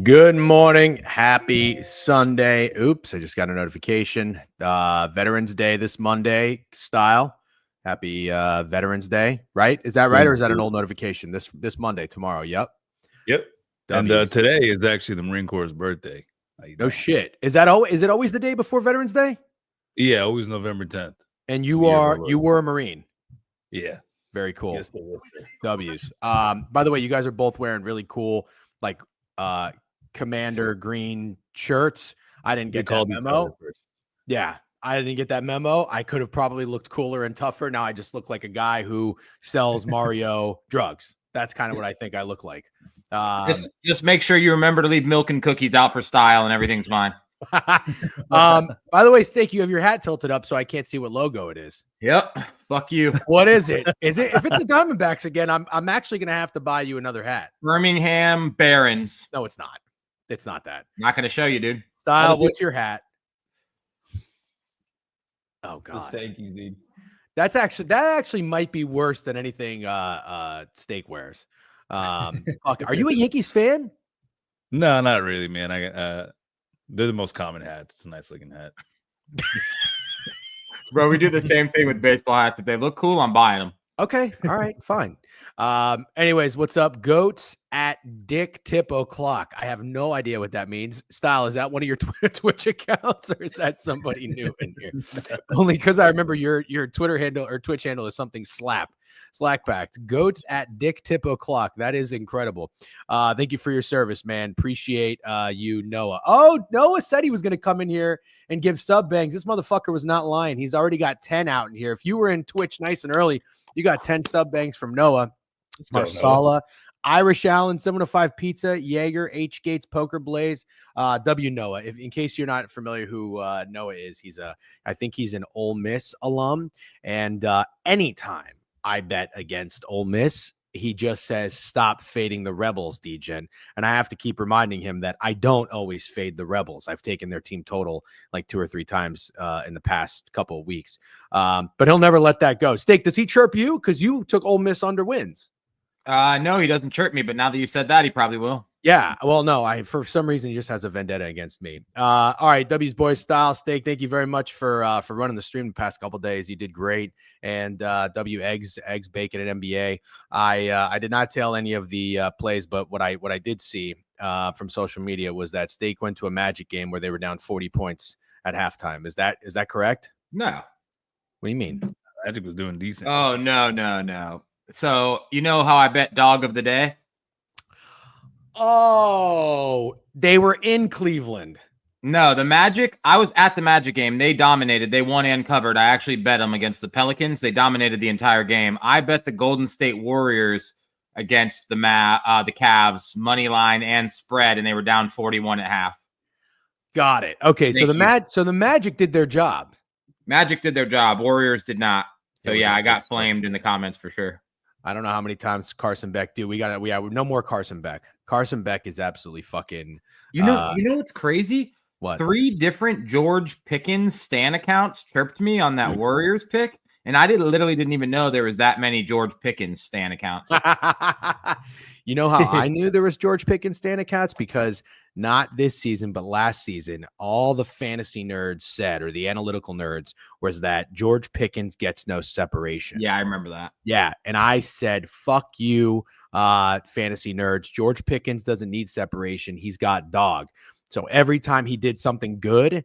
Good morning. Happy Sunday. Oops, I just got a notification. Veterans Day this Monday style. Happy Veterans Day, right? Is that right? Or is that an old notification? This Monday, tomorrow. Yep. And today is actually the Marine Corps' birthday. No shit. Is it always the day before Veterans Day? Yeah, always November 10th. And you were a Marine. Yeah. Very cool. Yes, sir. W's. By the way, you guys are both wearing really cool, like Commander green shirts. I didn't get that memo. Yeah, I didn't get that memo. I could have probably looked cooler and tougher. Now I just look like a guy who sells Mario drugs. That's kind of what I think I look like. Just make sure you remember to leave milk and cookies out for style, and everything's fine. By the way, Steak, you have your hat tilted up, so I can't see what logo it is. Yep. Fuck you. What is it? Is it if it's the Diamondbacks again? I'm actually gonna have to buy you another hat. Birmingham Barons. No, it's not. It's not that. Not gonna show you, dude. Style. What's your hat? Oh God. Thank you, dude. That actually might be worse than anything Steak wears. Are you a Yankees fan? No, not really, man. They're the most common hats. It's a nice looking hat. Bro, we do the same thing with baseball hats. If they look cool, I'm buying them. Okay. All right. Fine. Anyways, what's up? Goats at Dick Tip O'Clock. I have no idea what that means. Style, is that one of your Twitch accounts, or is that somebody new in here? Only because I remember your Twitter handle or Twitch handle is something slap. Slack packed. Goats at Dick Tip O'Clock. That is incredible. Thank you for your service, man. Appreciate you, Noah. Oh, Noah said he was going to come in here and give sub bangs. This motherfucker was not lying. He's already got 10 out in here. If you were in Twitch nice and early, you got 10 sub bangs from Noah. Marsala, Irish Allen, 705 Pizza, Jaeger, H Gates, Poker Blaze, W Noah. If in case you're not familiar who Noah is, I think he's an Ole Miss alum. And anytime I bet against Ole Miss, he just says, stop fading the Rebels, DGen. And I have to keep reminding him that I don't always fade the Rebels. I've taken their team total like 2 or 3 times in the past couple of weeks. But he'll never let that go. Steak, does he chirp you? Because you took Ole Miss under wins. No, he doesn't chirp me, but now that you said that, he probably will. Yeah, well, no, for some reason he just has a vendetta against me. All right, W's Boys Style Steak, thank you very much for running the stream the past couple of days. You did great. And W Eggs Bacon at NBA. I did not tell any of the plays, but what I did see from social media was that Steak went to a Magic game where they were down 40 points at halftime. Is that correct? No. What do you mean? Magic was doing decent. Oh, no. So, you know how I bet dog of the day? Oh, they were in Cleveland. No, the Magic. I was at the Magic game. They dominated. They won and covered. I actually bet them against the Pelicans. They dominated the entire game. I bet the Golden State Warriors against the Cavs, money line and spread, and they were down 41 at half. Got it. Okay, so the Magic did their job. Magic did their job. Warriors did not. So yeah, I got flamed in the comments for sure. I don't know how many times Carson Beck do. We have no more Carson Beck. Carson Beck is absolutely fucking. You know what's crazy? What? 3 different George Pickens Stan accounts chirped me on that Warriors pick, and I literally didn't even know there was that many George Pickens Stan accounts. You know how I knew there was George Pickens Stan accounts? Because not this season, but last season, all the fantasy nerds said, or the analytical nerds, was that George Pickens gets no separation. Yeah, I remember that. Yeah, and I said, fuck you, fantasy nerds. George Pickens doesn't need separation. He's got dog. So every time he did something good,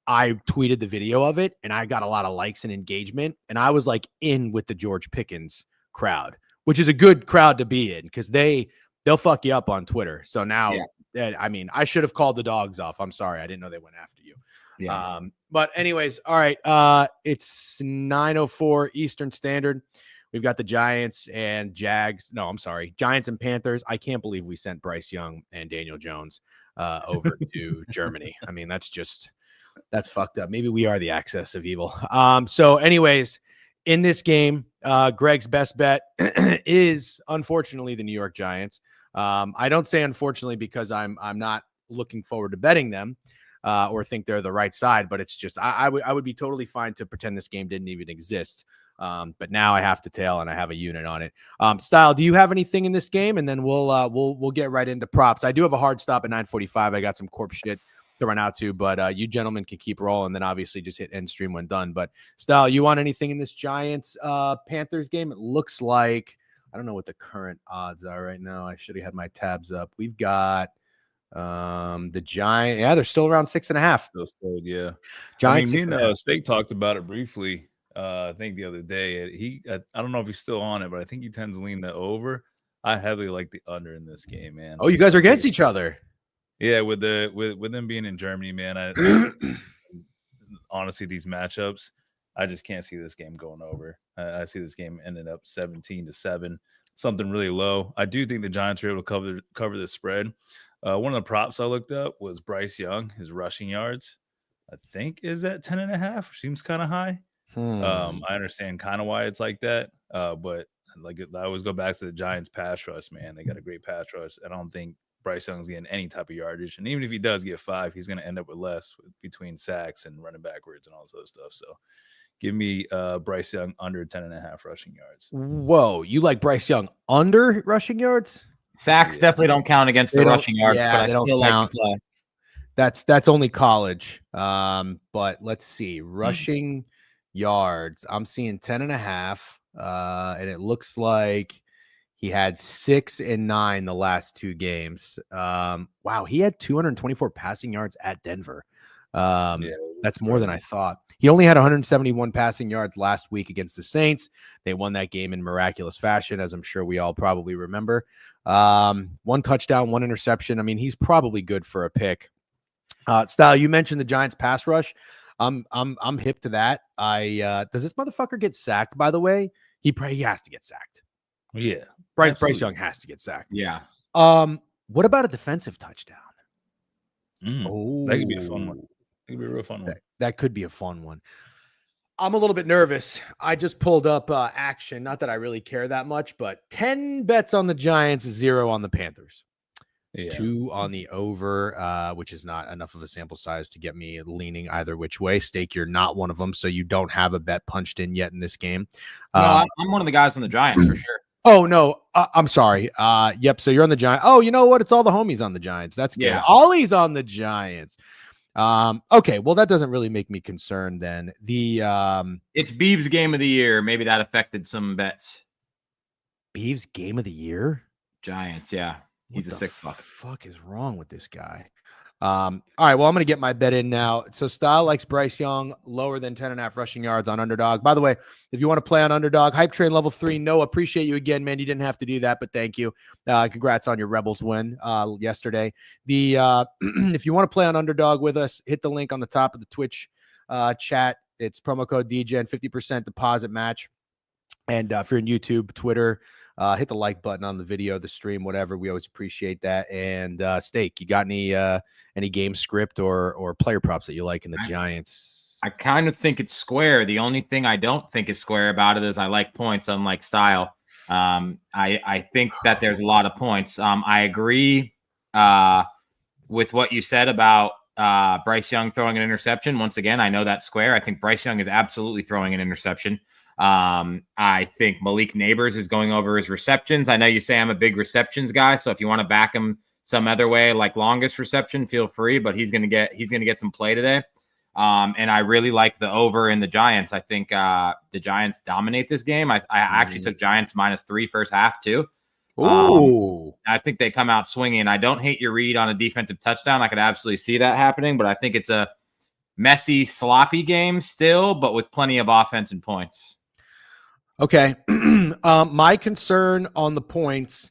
I tweeted the video of it, and I got a lot of likes and engagement. And I was like in with the George Pickens crowd, which is a good crowd to be in because they'll fuck you up on Twitter. So now, I mean, I should have called the dogs off. I'm sorry. I didn't know they went after you. Yeah. But anyways, all right. It's 9:04 Eastern Standard. We've got the Giants and Jags. No, I'm sorry. Giants and Panthers. I can't believe we sent Bryce Young and Daniel Jones over to Germany. I mean, that's fucked up. Maybe we are the axis of evil. So anyways, in this game, Greg's best bet is unfortunately the New York Giants. I don't say unfortunately because I'm not looking forward to betting them or think they're the right side, but it's just I would be totally fine to pretend this game didn't even exist. But now I have to tail and I have a unit on it. Style, do you have anything in this game? And then we'll get right into props. I do have a hard stop at 9:45. I got some corp shit to run out to, but you gentlemen can keep rolling. Then obviously just hit end stream when done. But Style, you want anything in this Giants Panthers game? It looks like I don't know what the current odds are right now. I should have had my tabs up. We've got the Giant. Yeah, they're still around 6.5. Still, yeah. Giants. I mean, Steak talked about it briefly. I think the other day I don't know if he's still on it, but I think he tends to lean the over. I heavily like the under in this game, man. Oh, you guys are against each other. Yeah, with them being in Germany, man. I honestly, these matchups, I just can't see this game going over. I see this game ending up 17-7, something really low. I do think the Giants are able to cover the spread. One of the props I looked up was Bryce Young, his rushing yards. I think is at 10.5. Seems kind of high. I understand kind of why it's like that, but like I always go back to the Giants pass rush, man. They got a great pass rush. I don't think Bryce Young's getting any type of yardage, and even if he does get 5, he's going to end up with less between sacks and running backwards and all this other stuff. So give me Bryce Young under 10.5 rushing yards. Whoa, you like Bryce Young under rushing yards? Sacks definitely don't count against the rushing yards, but I still like to play. That's only college. But let's see, rushing yards. I'm seeing 10.5, and it looks like he had 6 and 9 the last 2 games. Wow, he had 224 passing yards at Denver. That's more than I thought. He only had 171 passing yards last week against the Saints. They won that game in miraculous fashion, as I'm sure we all probably remember. 1 touchdown, 1 interception. I mean, he's probably good for a pick. Style, you mentioned the Giants pass rush. I'm hip to that. Does this motherfucker get sacked, by the way? He has to get sacked. Yeah. Bryce Young has to get sacked. Yeah. What about a defensive touchdown? That could be a fun one. It could be a real fun one. That could be a fun one. I'm a little bit nervous. I just pulled up action. Not that I really care that much, but 10 bets on the Giants, 0 on the Panthers. Yeah. 2 on the over, which is not enough of a sample size to get me leaning either which way. Stake, you're not one of them, so you don't have a bet punched in yet in this game. No, I'm one of the guys on the Giants for sure. Oh, no, I'm sorry. Yep, so you're on the Giants. Oh, you know what? It's all the homies on the Giants. That's good. Yeah. Ollie's on the Giants. Okay, well, that doesn't really make me concerned then. It's Beeb's game of the year. Maybe that affected some bets. Beeb's game of the year? Giants, yeah. He's a sick fuck. Fuck is wrong with this guy? All right, well, I'm going to get my bet in now. So Style likes Bryce Young lower than 10.5 rushing yards on Underdog. By the way, if you want to play on Underdog, Hype Train level 3, no, appreciate you again, man. You didn't have to do that, but thank you. Congrats on your Rebels win yesterday. If you want to play on Underdog with us, hit the link on the top of the Twitch chat. It's promo code DGen, 50% deposit match. And if you're in YouTube, Twitter, hit the like button on the video, the stream, whatever. We always appreciate that. And Steak, you got any game script or player props that you like in the Giants? I kind of think it's square. The only thing I don't think is square about it is I like points, unlike Style. I think that there's a lot of points. I agree with what you said about Bryce Young throwing an interception. Once again, I know that's square. I think Bryce Young is absolutely throwing an interception. I think Malik Neighbors is going over his receptions. I know you say I'm a big receptions guy, so if you want to back him some other way, like longest reception, feel free, but he's going to get some play today. And I really like the over in the Giants. I think the Giants dominate this game. I actually took Giants -3 first half too. I think they come out swinging. I don't hate your read on a defensive touchdown. I could absolutely see that happening, but I think it's a messy, sloppy game still, but with plenty of offense and points. Okay. My concern on the points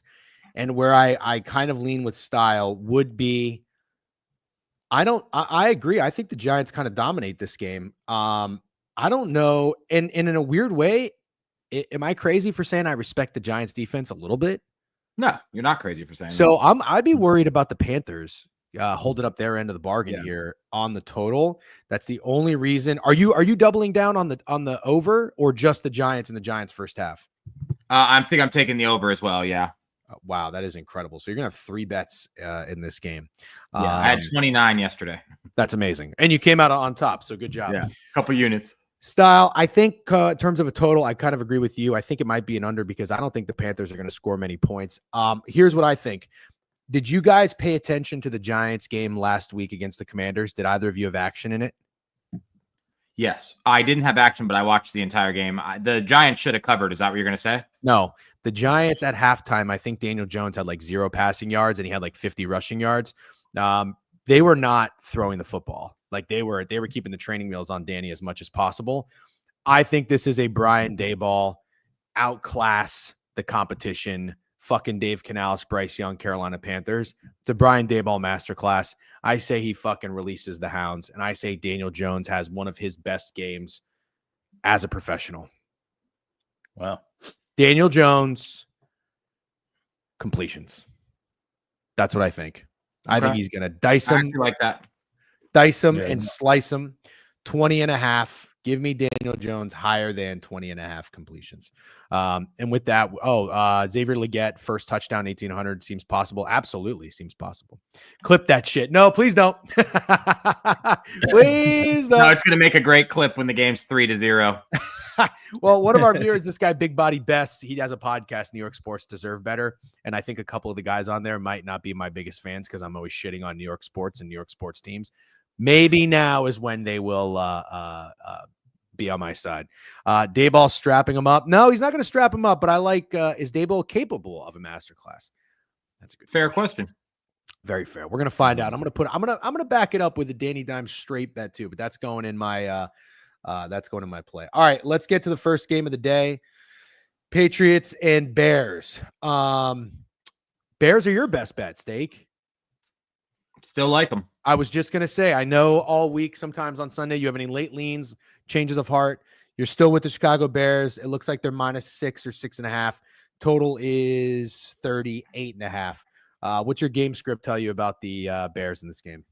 and where I kind of lean with Style would be, I agree. I think the Giants kind of dominate this game. I don't know. And in a weird way, am I crazy for saying I respect the Giants defense a little bit? No, you're not crazy for saying so that. I'd be worried about the Panthers holding up their end of the bargain here on the total. That's the only reason. Are you doubling down on the over or just the Giants in the Giants first half? I think I'm taking the over as well. Yeah. Wow, that is incredible. So you're gonna have 3 bets in this game. Yeah, I had 29 yesterday. That's amazing, and you came out on top. So good job. Yeah, a couple units. Style, I think in terms of a total, I kind of agree with you. I think it might be an under because I don't think the Panthers are going to score many points. Here's what I think. Did you guys pay attention to the Giants game last week against the Commanders? Did either of you have action in it? Yes. I didn't have action, but I watched the entire game. The Giants should have covered. Is that what you're going to say? No. The Giants at halftime, I think Daniel Jones had like 0 passing yards and he had like 50 rushing yards. They were not throwing the football. Like they were keeping the training wheels on Danny as much as possible. I think this is a Brian Daboll outclass the competition. Fucking Dave Canales, Bryce Young, Carolina Panthers. It's a Brian Daboll masterclass. I say he fucking releases the hounds, and I say Daniel Jones has one of his best games as a professional. Wow. Daniel Jones completions. That's what I think. I think he's going to dice him like that. Dice him and slice him. 20.5. Give me Daniel Jones higher than 20.5 completions. And with that, Xavier Legette, first touchdown, 1,800 seems possible. Absolutely seems possible. Clip that shit. No, please don't. Please don't. No, it's going to make a great clip when the game's 3-0. Well, one of our viewers, this guy, Big Body Best, he has a podcast, New York Sports Deserve Better. And I think a couple of the guys on there might not be my biggest fans because I'm always shitting on New York sports and New York sports teams. Maybe now is when they will be on my side. Daboll strapping him up. No, he's not going to strap him up, but I like, is Daboll capable of a masterclass? That's a good fair question. Very fair. We're gonna find out. I'm gonna back it up with a Danny Dimes straight bet too, but that's going in my play. All right, let's get to the first game of the day. Patriots and Bears. Bears are your best bet, Steak. Still like them. I was just gonna say, I know all week, sometimes on Sunday, you have any late leans, changes of heart. You're still with the Chicago Bears. It looks like they're -6 or 6.5. Total is 38.5. What's your game script tell you about the Bears in this game?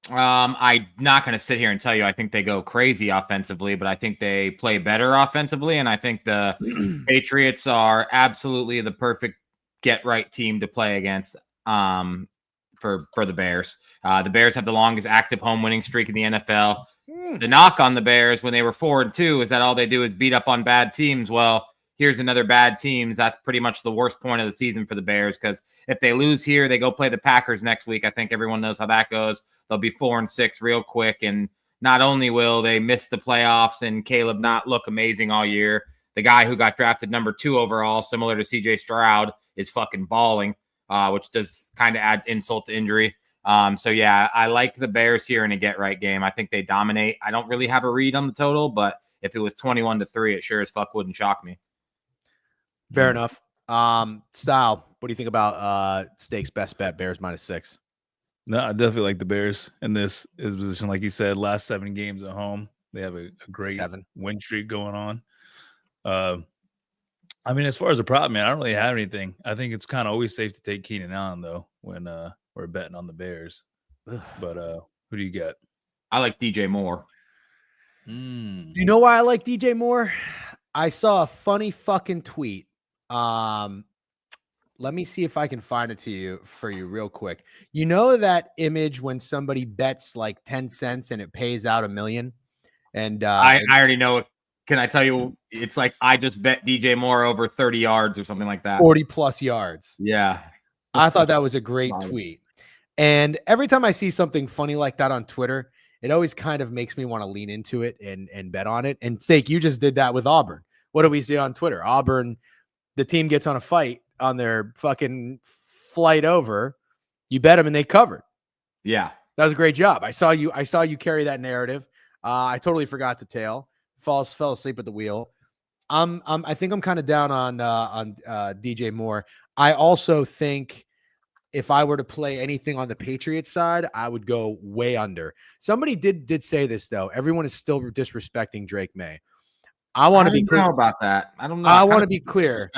I'm not going to sit here and tell you I think they go crazy offensively, but I think they play better offensively, and I think the Patriots are absolutely the perfect get-right team to play against for the Bears. The Bears have the longest active home winning streak in the NFL. The knock on the Bears when they were 4-2 is that all they do is beat up on bad teams. Well, here's another bad team. That's pretty much the worst point of the season for the Bears, because if they lose here, they go play the Packers next week. I think everyone knows how that goes. They'll be 4-6 real quick. And not only will they miss the playoffs and Caleb not look amazing all year, the guy who got drafted number 2 overall, similar to CJ Stroud, is fucking balling, which does kind of adds insult to injury. So yeah, I like the Bears here in a get-right game. I think they dominate. I don't really have a read on the total, but if it was 21-3, it sure as fuck wouldn't shock me. Fair enough. Style, what do you think about Steak's best bet, Bears -6? No, I definitely like the Bears in this position. Like you said, last 7 games at home, they have a great 7 win streak going on. I mean, as far as a prop, man, I don't really have anything. I think it's kind of always safe to take Keenan Allen, though, when we're betting on the Bears. But who do you get? I like DJ Moore. Do you know why I like DJ Moore? I saw a funny fucking tweet. Let me see if I can find it for you real quick. You know that image when somebody bets like 10 cents and it pays out $1 million? And I already know it. Can I tell you? It's like I just bet DJ Moore over 30 yards or something like that. 40 plus yards. Yeah. I thought that was a great tweet. And every time I see something funny like that on Twitter, it always kind of makes me want to lean into it and bet on it. And Steak, you just did that with Auburn. What do we see on Twitter? Auburn, the team gets on a fight on their fucking flight over. You bet them and they covered. Yeah. That was a great job. I saw you carry that narrative. I totally forgot to tail. Fell asleep at the wheel. I think I'm kind of down on DJ Moore. I also think if I were to play anything on the Patriots side, I would go way under. Somebody did say this though. Everyone is still disrespecting Drake May. I want to be clear about that. I don't know. I want to be clear.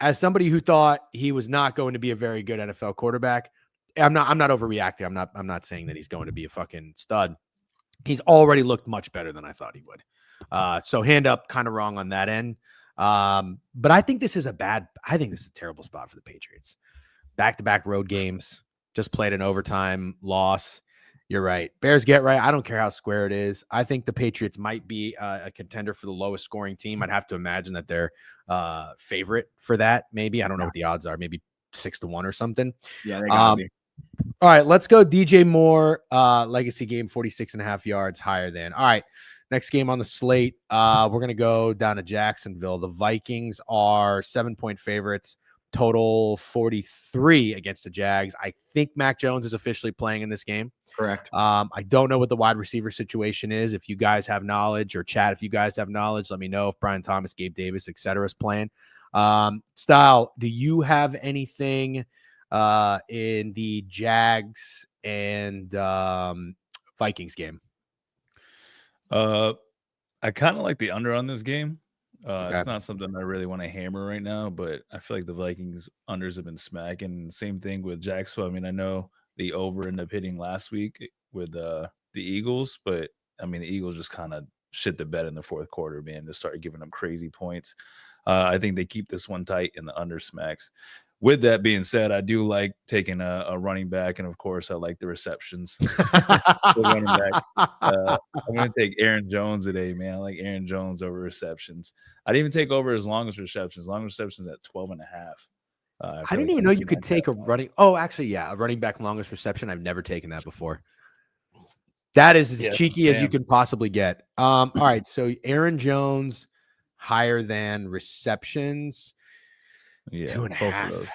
As somebody who thought he was not going to be a very good NFL quarterback, I'm not overreacting. I'm not saying that he's going to be a fucking stud. He's already looked much better than I thought he would. So hand up, kind of wrong on that end. But I think this is a terrible spot for the Patriots. Back-to-back road games, just played an overtime loss. You're right. Bears get right. I don't care how square it is. I think the Patriots might be a contender for the lowest scoring team. I'd have to imagine that they're favorite for that. Maybe. I don't know what the odds are. Maybe 6-1 or something. Yeah, they gotta be. All right, let's go DJ Moore, legacy game, 46.5 yards higher than. All right, next game on the slate. We're going to go down to Jacksonville. The Vikings are 7-point favorites, total 43 against the Jags. I think Mac Jones is officially playing in this game. Correct. I don't know what the wide receiver situation is. If you guys have knowledge, or chat, if you guys have knowledge, let me know if Brian Thomas, Gabe Davis, etc. is playing. Style, do you have anything in the Jags and Vikings game? I kind of like the under on this game. Okay. It's not something I really want to hammer right now, but I feel like the Vikings unders have been smacking. Same thing with Jacksonville. I mean, I know the over ended up hitting last week with the Eagles, but I mean, the Eagles just kind of shit the bed in the fourth quarter, man, to start giving them crazy points. I think they keep this one tight and the under smacks. With that being said, I do like taking a running back, and of course, I like the receptions. Running back. I'm going to take Aaron Jones today, man. I like Aaron Jones over receptions. I'd even take over his longest receptions. Longest receptions at 12.5. I didn't even know you could take a running. Oh, actually, yeah, a running back longest reception. I've never taken that before. That is as cheeky as you can possibly get. All right, so Aaron Jones higher than receptions. Yeah, 2.5.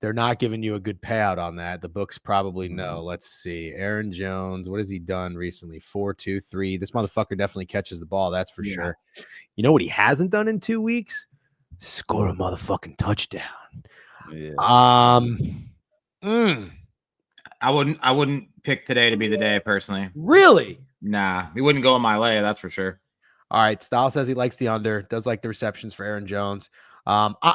They're not giving you a good payout on that. The books probably know. Let's see. Aaron Jones, what has he done recently? 4-2-3. This motherfucker definitely catches the ball. That's for sure. You know what he hasn't done in 2 weeks? Score a motherfucking touchdown. Yeah. I wouldn't pick today to be the day personally. Really? Nah, he wouldn't go in my lay. That's for sure. All right. Style says he likes the under, does like the receptions for Aaron Jones.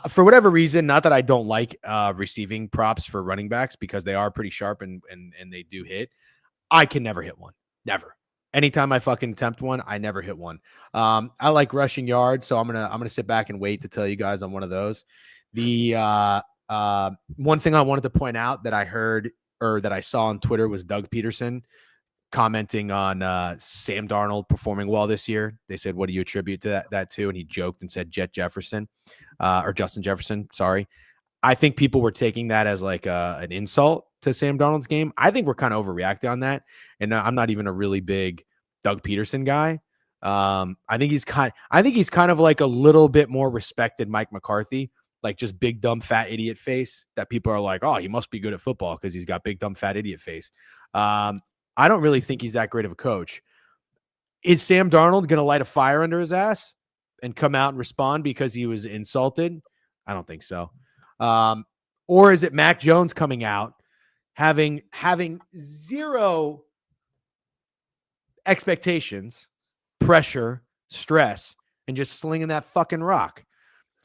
For whatever reason, not that I don't like receiving props for running backs because they are pretty sharp and they do hit. I can never hit one. Never. Anytime I fucking attempt one, I never hit one. I like rushing yards, so I'm gonna sit back and wait to tell you guys on one of those. The one thing I wanted to point out that I heard or that I saw on Twitter was Doug Peterson commenting on Sam Darnold performing well this year. They said, "What do you attribute to that to?" And he joked and said Justin Jefferson. Sorry. I think people were taking that as like an insult to Sam Darnold's game. I think we're kind of overreacting on that. And I'm not even a really big Doug Peterson guy. I think he's kind of like a little bit more respected Mike McCarthy, like just big, dumb, fat idiot face that people are like, oh, he must be good at football because he's got big, dumb, fat idiot face. I don't really think he's that great of a coach. Is Sam Darnold going to light a fire under his ass and come out and respond because he was insulted? I don't think so. Or is it Mac Jones coming out having zero expectations, pressure, stress, and just slinging that fucking rock?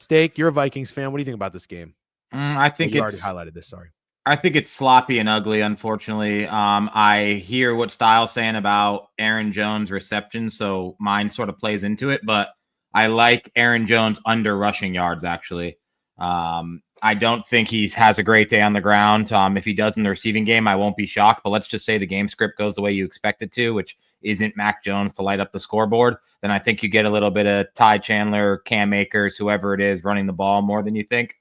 Steak, you're a Vikings fan. What do you think about this game? I think you already highlighted this. Sorry. I think it's sloppy and ugly, unfortunately. I hear what Style's saying about Aaron Jones' reception, so mine sort of plays into it, but I like Aaron Jones under rushing yards, actually. I don't think he has a great day on the ground. If he does in the receiving game, I won't be shocked, but let's just say the game script goes the way you expect it to, which isn't Mac Jones to light up the scoreboard. Then I think you get a little bit of Ty Chandler, Cam Akers, whoever it is running the ball more than you think.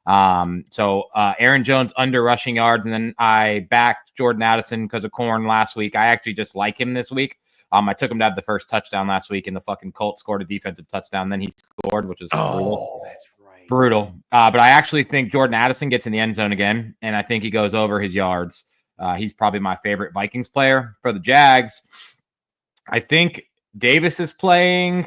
So Aaron Jones under rushing yards, and then I backed Jordan Addison because of Corn last week. I actually just like him this week. I took him to have the first touchdown last week, and the fucking Colts scored a defensive touchdown. Then he scored, which is brutal. That's right. Brutal. But I actually think Jordan Addison gets in the end zone again, and I think he goes over his yards. He's probably my favorite Vikings player. For the Jags, I think Davis is playing,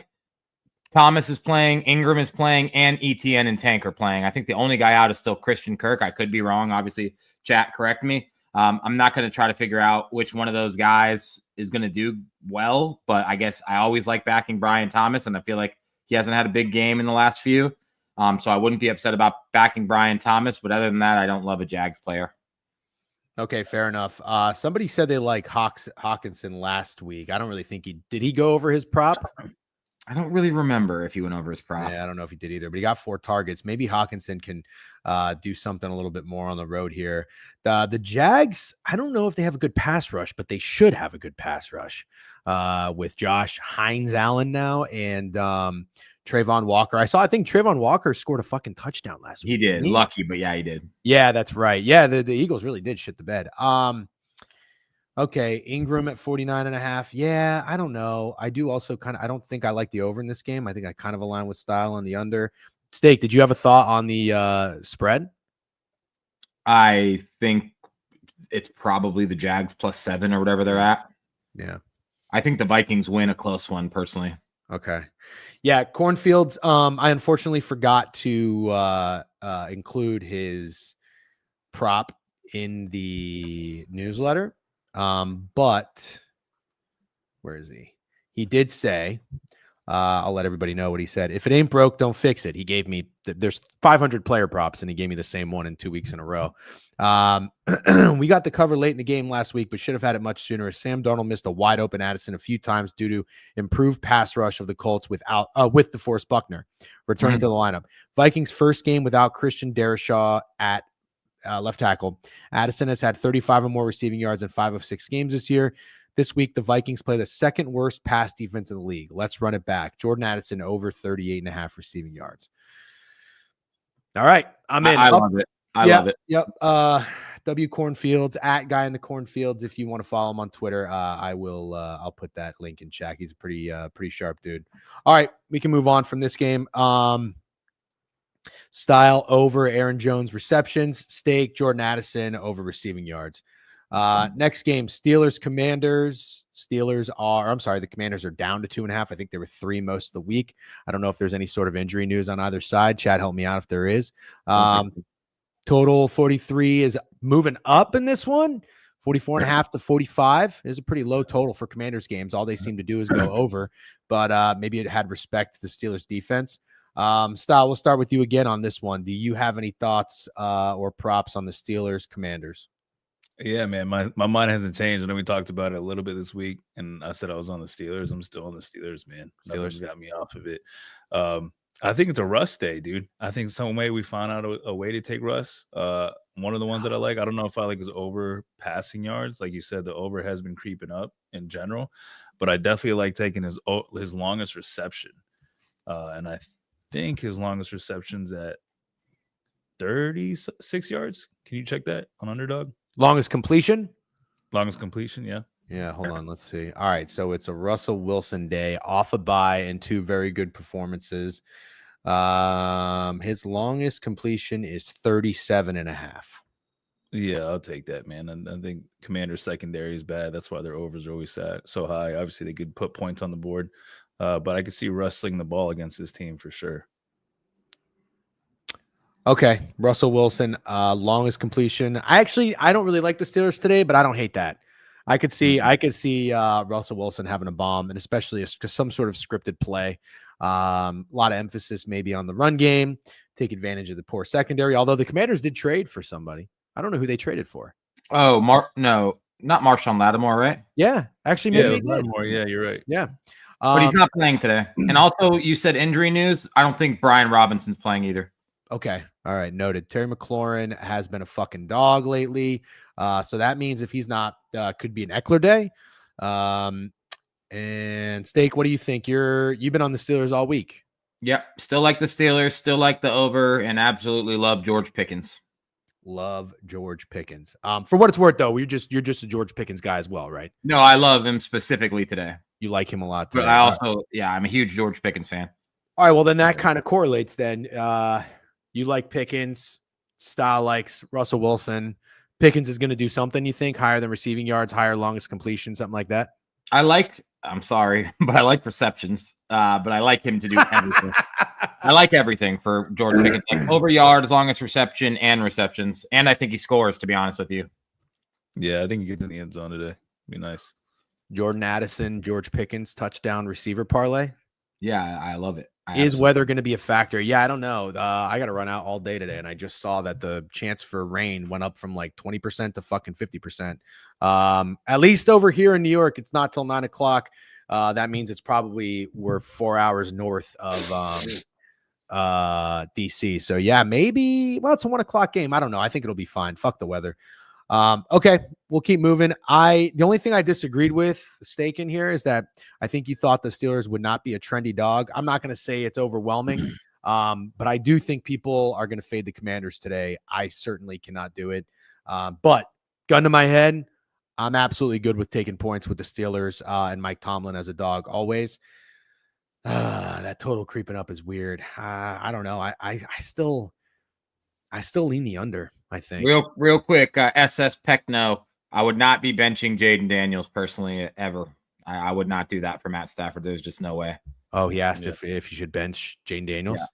Thomas is playing, Ingram is playing, and ETN and Tank are playing. I think the only guy out is still Christian Kirk. I could be wrong. Obviously, chat, correct me. I'm not going to try to figure out which one of those guys is going to do well, but I guess I always like backing Brian Thomas, and I feel like he hasn't had a big game in the last few. So I wouldn't be upset about backing Brian Thomas, but other than that, I don't love a Jags player. Okay, fair enough. Somebody said they like Hawkinson last week. I don't really think did he go over his prop? I don't really remember if he went over his prop. Yeah, I don't know if he did either, but he got 4 targets. Maybe Hawkinson can do something a little bit more on the road here. The Jags, I don't know if they have a good pass rush, but they should have a good pass rush with Josh Hines-Allen now and Trayvon Walker. I think Trayvon Walker scored a fucking touchdown last week. He did. Lucky, but yeah, he did. Yeah, that's right. Yeah, the Eagles really did shit the bed. Okay, Ingram at 49.5. Yeah, I don't know. I do also I don't think I like the over in this game. I think I kind of align with Style on the under. Steak, did you have a thought on the spread? I think it's probably the Jags +7 or whatever they're at. Yeah. I think the Vikings win a close one, personally. Okay. Yeah, Cornfields. I unfortunately forgot to include his prop in the newsletter. But where is he? He did say, I'll let everybody know what he said. If it ain't broke, don't fix it. He gave me, there's 500 player props, and he gave me the same one in 2 weeks in a row. We got the cover late in the game last week, but should have had it much sooner. Sam Darnold missed a wide open Addison a few times due to improved pass rush of the Colts with DeForest Buckner returning to the lineup. Vikings first game without Christian Darrisaw at left tackle. Addison has had 35 or more receiving yards in 5 of 6 games this year. This week, the Vikings play the second worst pass defense in the league. Let's run it back. Jordan Addison over 38.5 receiving yards. All right. I'm in. I love it. I love it. Yep. W Cornfields at Guy in the Cornfields. If you want to follow him on Twitter, I'll put that link in chat. He's a pretty sharp dude. All right. We can move on from this game. Style over Aaron Jones receptions. Steak, Jordan Addison over receiving yards. Next game, Steelers Commanders. The Commanders are down to 2.5. I think they were 3 most of the week. I don't know if there's any sort of injury news on either side. Chad, help me out if there is. Total 43 is moving up in this one. 44.5 to 45 is a pretty low total for Commanders games. All they seem to do is go over, but maybe it had respect to the Steelers defense. Style, we'll start with you again on this one. Do you have any thoughts or props on the Steelers Commanders? Yeah, man, my mind hasn't changed. I know we talked about it a little bit this week, and I said I was on the Steelers. I'm still on the Steelers, man. Steelers got me off of it. I think it's a Russ day, dude. I think some way we found out a way to take Russ. One of the ones that I like, I don't know if I like his over passing yards. Like you said, the over has been creeping up in general, but I definitely like taking his longest reception. And I think his longest reception's at 36 yards. Can you check that on Underdog? Longest completion? Longest completion, yeah. Yeah, hold on. Let's see. All right, so it's a Russell Wilson day, off a bye and 2 very good performances. His longest completion is 37.5. Yeah, I'll take that, man. And I think Commander's secondary is bad. That's why their overs are always so high. Obviously, they could put points on the board, but I could see Russ slinging the ball against this team for sure. Okay, Russell Wilson, longest completion. I don't really like the Steelers today, but I don't hate that. I could see Russell Wilson having a bomb, and especially some sort of scripted play. A lot of emphasis maybe on the run game, take advantage of the poor secondary. Although the Commanders did trade for somebody. I don't know who they traded for. Oh, no, not Marshawn Lattimore, right? Yeah, actually, maybe Lattimore. Yeah, you're right. Yeah, but he's not playing today. And also, you said injury news. I don't think Brian Robinson's playing either. Okay. All right. Noted. Terry McLaurin has been a fucking dog lately. So that means if he's not, could be an Eckler day. And Steak, what do you think? You've been on the Steelers all week. Yep. Still like the Steelers, still like the over, and absolutely love George Pickens. Love George Pickens. For what it's worth, though, you're just a George Pickens guy as well, right? No, I love him specifically today. You like him a lot today. But I also, I'm a huge George Pickens fan. All right. Well, then that kind of correlates then. You like Pickens. Style likes Russell Wilson. Pickens is going to do something, you think? Higher than receiving yards, higher longest completion, something like that? I'm sorry, but I like receptions. But I like him to do everything. I like everything for George Pickens. Like over yards, longest reception, and receptions. And I think he scores, to be honest with you. Yeah, I think he gets in the end zone today. Be nice. Jordan Addison, George Pickens, touchdown receiver parlay. Yeah, I love it. Is weather going to be a factor? Yeah, I don't know. I got to run out all day today, and I just saw that the chance for rain went up from like 20% to fucking 50%. At least over here in New York, it's not till 9 o'clock. That means it's probably we're 4 hours north of DC. So yeah, maybe. Well, it's a 1 o'clock game. I don't know. I think it'll be fine. Fuck the weather. Okay, we'll keep moving. The only thing I disagreed with Steak in here is that I think you thought the Steelers would not be a trendy dog. I'm not going to say it's overwhelming, but I do think people are going to fade the Commanders today. I certainly cannot do it. But gun to my head, I'm absolutely good with taking points with the Steelers and Mike Tomlin as a dog always. That total creeping up is weird. I don't know. I still lean the under. I think real quick, SS Peckno. I would not be benching Jaden Daniels personally ever. I would not do that for Matt Stafford. There's just no way. Oh, he asked if you should bench Jaden Daniels. Yeah.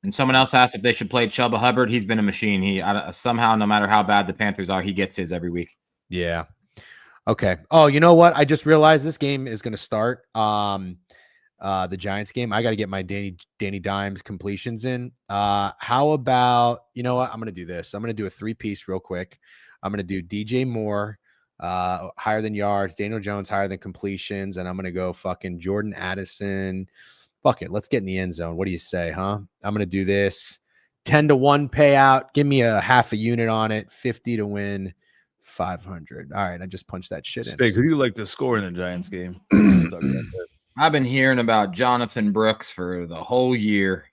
And someone else asked if they should play Chuba Hubbard. He's been a machine. He somehow, no matter how bad the Panthers are, he gets his every week. Yeah. Okay. Oh, you know what? I just realized this game is going to start. The Giants game. I got to get my Danny Dimes completions in. How about, you know what? I'm going to do this. I'm going to do a 3-piece real quick. I'm going to do DJ Moore, higher than yards, Daniel Jones, higher than completions. And I'm going to go fucking Jordan Addison. Fuck it. Let's get in the end zone. What do you say, huh? I'm going to do this 10-1 payout. Give me a half a unit on it. 50 to win 500. All right. I just punched that shit in. Steak, who do you like to score in the Giants game? I've been hearing about Jonathan Brooks for the whole year,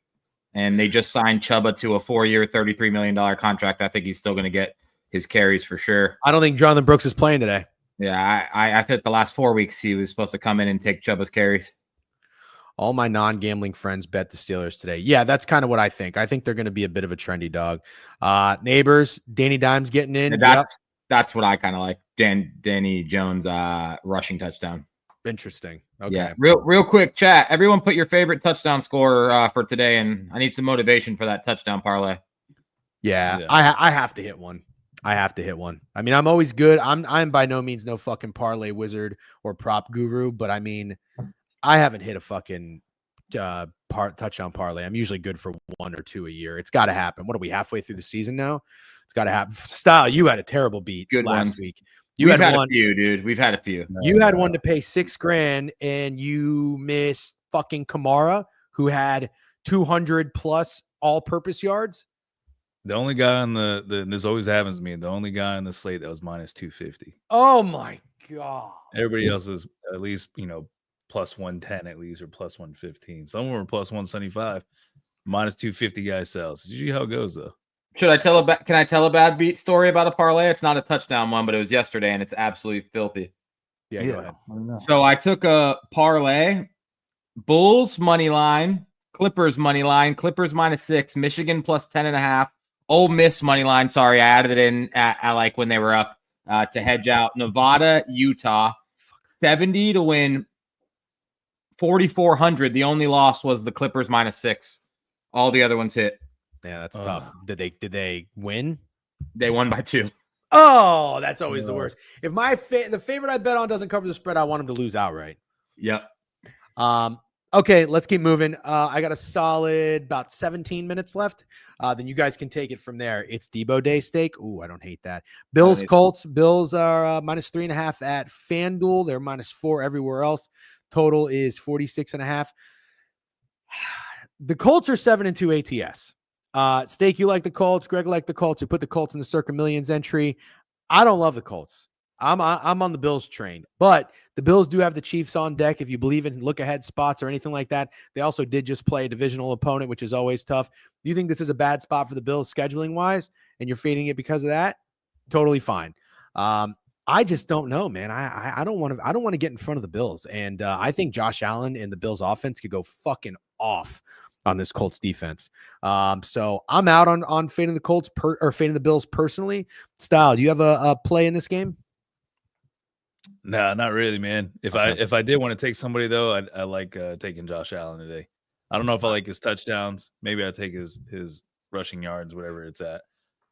and they just signed Chuba to a 4-year, $33 million contract. I think he's still going to get his carries for sure. I don't think Jonathan Brooks is playing today. Yeah, I think the last 4 weeks he was supposed to come in and take Chuba's carries. All my non-gambling friends bet the Steelers today. Yeah, that's kind of what I think. I think they're going to be a bit of a trendy dog. Neighbors, Danny Dimes getting in. That's what I kind of like. Danny Jones rushing touchdown. Interesting. Okay. Yeah. Real quick, chat. Everyone put your favorite touchdown scorer for today, and I need some motivation for that touchdown parlay. Yeah. I have to hit one. I mean, I'm always good. I'm by no means no fucking parlay wizard or prop guru, but I mean, I haven't hit a fucking touchdown parlay. I'm usually good for 1 or 2 a year. It's got to happen. What are we, halfway through the season now? It's got to happen. Style, you had a terrible beat last week. We've had one, a few, dude. We've had a few. You had one to pay $6,000, and you missed fucking Kamara, who had 200 plus all-purpose yards. The only guy on the this always happens to me. The only guy on the slate that was minus 250. Oh my god! Everybody else is at least plus 110 at least, or plus 115. Some were plus 175. Minus 250 guy sells. It's usually how it goes though. Can I tell a bad beat story about a parlay? It's not a touchdown one, but it was yesterday, and it's absolutely filthy. Yeah, go ahead. So I took a parlay: Bulls money line, Clippers money line, Clippers -6, Michigan plus 10.5, Ole Miss money line. Sorry, I added it in at like when they were up to hedge out. Nevada, Utah, 70 to win, 4,400. The only loss was the Clippers -6. All the other ones hit. Yeah, that's tough. Did they win? They won by 2. Oh, that's always the worst. If the favorite I bet on doesn't cover the spread, I want them to lose outright. Yep. Okay, let's keep moving. I got a solid about 17 minutes left. Then you guys can take it from there. It's Debo Day steak. Ooh, I don't hate that. Bills, Colts. Bills are -3.5 at FanDuel. They're -4 everywhere else. Total is 46.5. The Colts are 7-2 ATS. Steak, you like the Colts. Greg liked the Colts. We put the Colts in the Circa Millions entry. I don't love the Colts. I'm on the Bills train, but the Bills do have the Chiefs on deck. If you believe in look ahead spots or anything like that, they also did just play a divisional opponent, which is always tough. Do you think this is a bad spot for the Bills scheduling wise, and you're fading it because of that? Totally fine. I just don't know, man. I don't want to get in front of the Bills, and I think Josh Allen and the Bills offense could go fucking off on this Colts defense. So I'm out on fading the Colts or fading the Bills personally. Style, do you have a play in this game? No, not really, man. If I did want to take somebody though, I like taking Josh Allen today. I don't know if I like his touchdowns. Maybe I take his rushing yards, whatever it's at.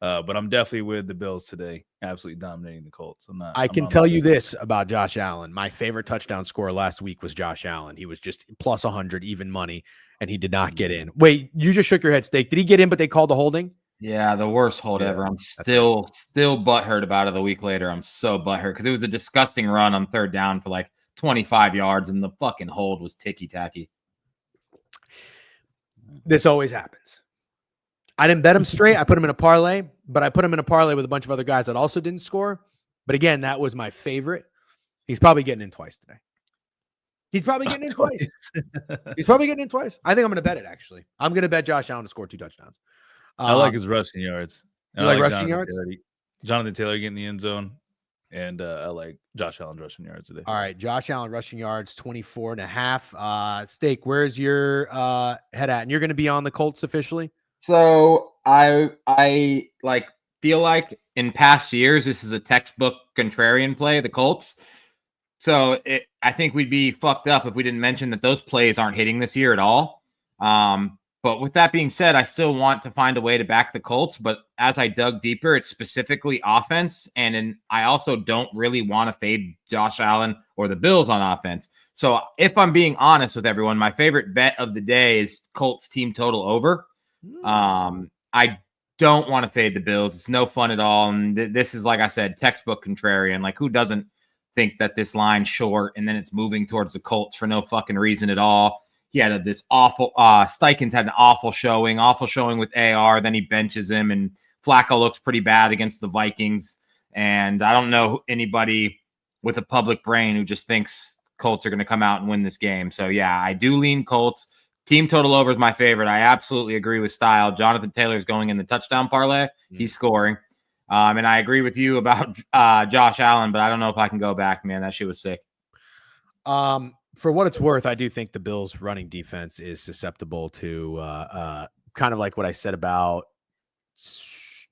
But I'm definitely with the Bills today, absolutely dominating the Colts. I can tell you this about Josh Allen. My favorite touchdown scorer last week was Josh Allen. He was just plus 100 even money, and he did not get in. Wait, you just shook your head, Steak. Did he get in, but they called the holding? Yeah, the worst hold ever. I'm still butthurt about it a week later. I'm so butthurt because it was a disgusting run on third down for like 25 yards, and the fucking hold was ticky-tacky. This always happens. I didn't bet him straight. I put him in a parlay, but I put him in a parlay with a bunch of other guys that also didn't score. But again, that was my favorite. He's probably getting in twice today. He's probably getting in twice. I think I'm going to bet it, actually. I'm going to bet Josh Allen to score 2 touchdowns. I like his rushing yards. You like rushing yards? Jonathan Taylor getting the end zone. And I like Josh Allen rushing yards today. All right. Josh Allen rushing yards, 24.5. Steak, where's your head at? And you're going to be on the Colts officially? So I feel like in past years, this is a textbook contrarian play, the Colts. So I think we'd be fucked up if we didn't mention that those plays aren't hitting this year at all. But with that being said, I still want to find a way to back the Colts. But as I dug deeper, it's specifically offense. And I also don't really want to fade Josh Allen or the Bills on offense. So if I'm being honest with everyone, my favorite bet of the day is Colts team total over. I don't want to fade the Bills. It's no fun at all. And this is, like I said, textbook contrarian. Like, who doesn't think that this line's short and then it's moving towards the Colts for no fucking reason at all? He had this awful Steikens had an awful showing with AR. Then he benches him, and Flacco looks pretty bad against the Vikings. And I don't know anybody with a public brain who just thinks Colts are going to come out and win this game. So yeah, I do lean Colts. Team total over is my favorite. I absolutely agree with Style. Jonathan Taylor is going in the touchdown parlay. He's scoring. And I agree with you about Josh Allen, but I don't know if I can go back, man. That shit was sick. for what it's worth, I do think the Bills' running defense is susceptible to kind of like what I said about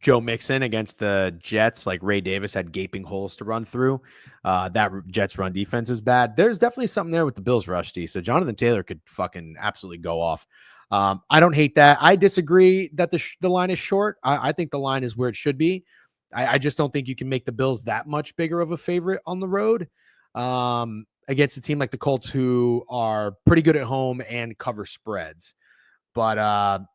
Joe Mixon against the Jets. Like Ray Davis had gaping holes to run through. That Jets run defense is bad. There's definitely something there with the Bills rush D. So Jonathan Taylor could fucking absolutely go off. I don't hate that. I disagree that the line is short. I think the line is where it should be. I just don't think you can make the Bills that much bigger of a favorite on the road against a team like the Colts, who are pretty good at home and cover spreads. But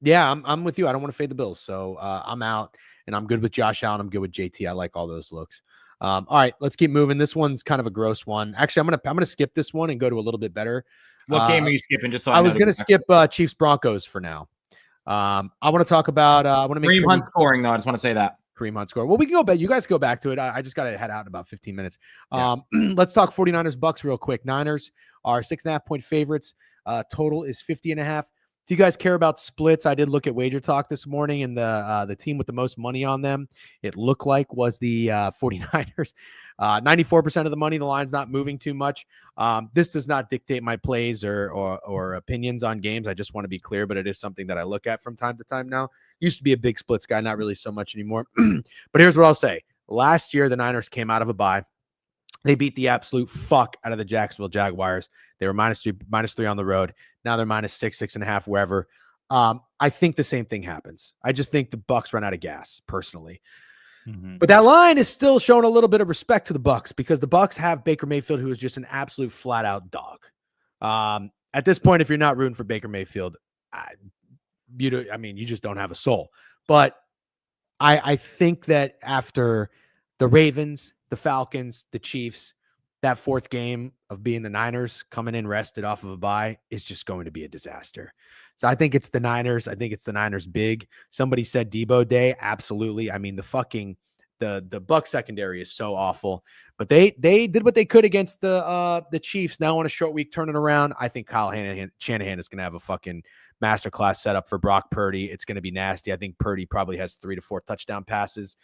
yeah, I'm with you. I don't want to fade the Bills, so I'm out, and I'm good with Josh Allen. I'm good with JT. I like all those looks. All right, let's keep moving. This one's kind of a gross one. Actually, I'm gonna skip this one and go to a little bit better. What game are you skipping? Just so I was gonna skip Chiefs Broncos for now. I want to talk about. I want to make Kareem Hunt scoring though. I just want to say that Kareem Hunt score. Well, we can go back. You guys go back to it. I just got to head out in about 15 minutes. Let's talk 49ers Bucks real quick. Niners are 6.5 point favorites. Total is 50.5. If you guys care about splits, I did look at Wager Talk this morning, and the team with the most money on them, it looked like, was the 49ers. 94% of the money. The line's not moving too much. This does not dictate my plays or opinions on games. I just want to be clear, but it is something that I look at from time to time now. Used to be a big splits guy, not really so much anymore. But here's what I'll say. Last year, the Niners came out of a bye. They beat the absolute fuck out of the Jacksonville Jaguars. They were -3 on the road. Now they're -6, 6.5, wherever. I think the same thing happens. I just think the Bucks run out of gas, personally. Mm-hmm. But that line is still showing a little bit of respect to the Bucks, because the Bucks have Baker Mayfield, who is just an absolute flat-out dog. At this point, if you're not rooting for Baker Mayfield, you just don't have a soul. But I think that after the Ravens, the Falcons, the Chiefs, that fourth game of being the Niners coming in rested off of a bye is just going to be a disaster. So I think it's the Niners. I think it's the Niners big. Somebody said Debo Day. Absolutely. I mean, the Bucs secondary is so awful, but they did what they could against the Chiefs. Now on a short week turning around, I think Kyle Shanahan is going to have a fucking masterclass setup for Brock Purdy. It's going to be nasty. I think Purdy probably has 3 to 4 touchdown passes.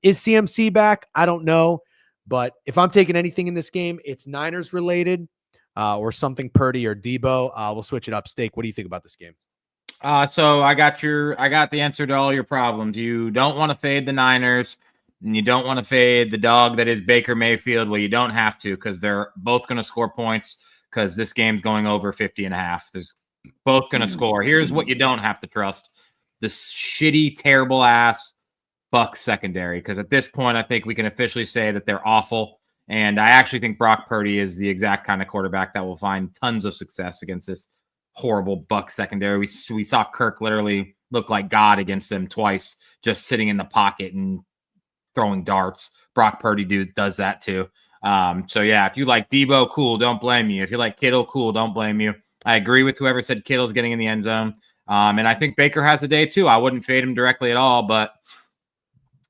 Is CMC back? I don't know. But if I'm taking anything in this game, it's Niners related or something Purdy or Debo. We'll switch it up. Steak, what do you think about this game? So I got the answer to all your problems. You don't want to fade the Niners, and you don't want to fade the dog that is Baker Mayfield. Well, you don't have to, because they're both going to score points, because this game's going over 50.5. There's both going to score. Here's what you don't have to trust: this shitty, terrible ass Bucs secondary, because at this point, I think we can officially say that they're awful. And I actually think Brock Purdy is the exact kind of quarterback that will find tons of success against this horrible Bucs secondary. We saw Kirk literally look like God against them twice, just sitting in the pocket and throwing darts. Brock Purdy does that too. So yeah, if you like Debo, cool, don't blame you. If you like Kittle, cool, don't blame you. I agree with whoever said Kittle's getting in the end zone. And I think Baker has a day too. I wouldn't fade him directly at all, but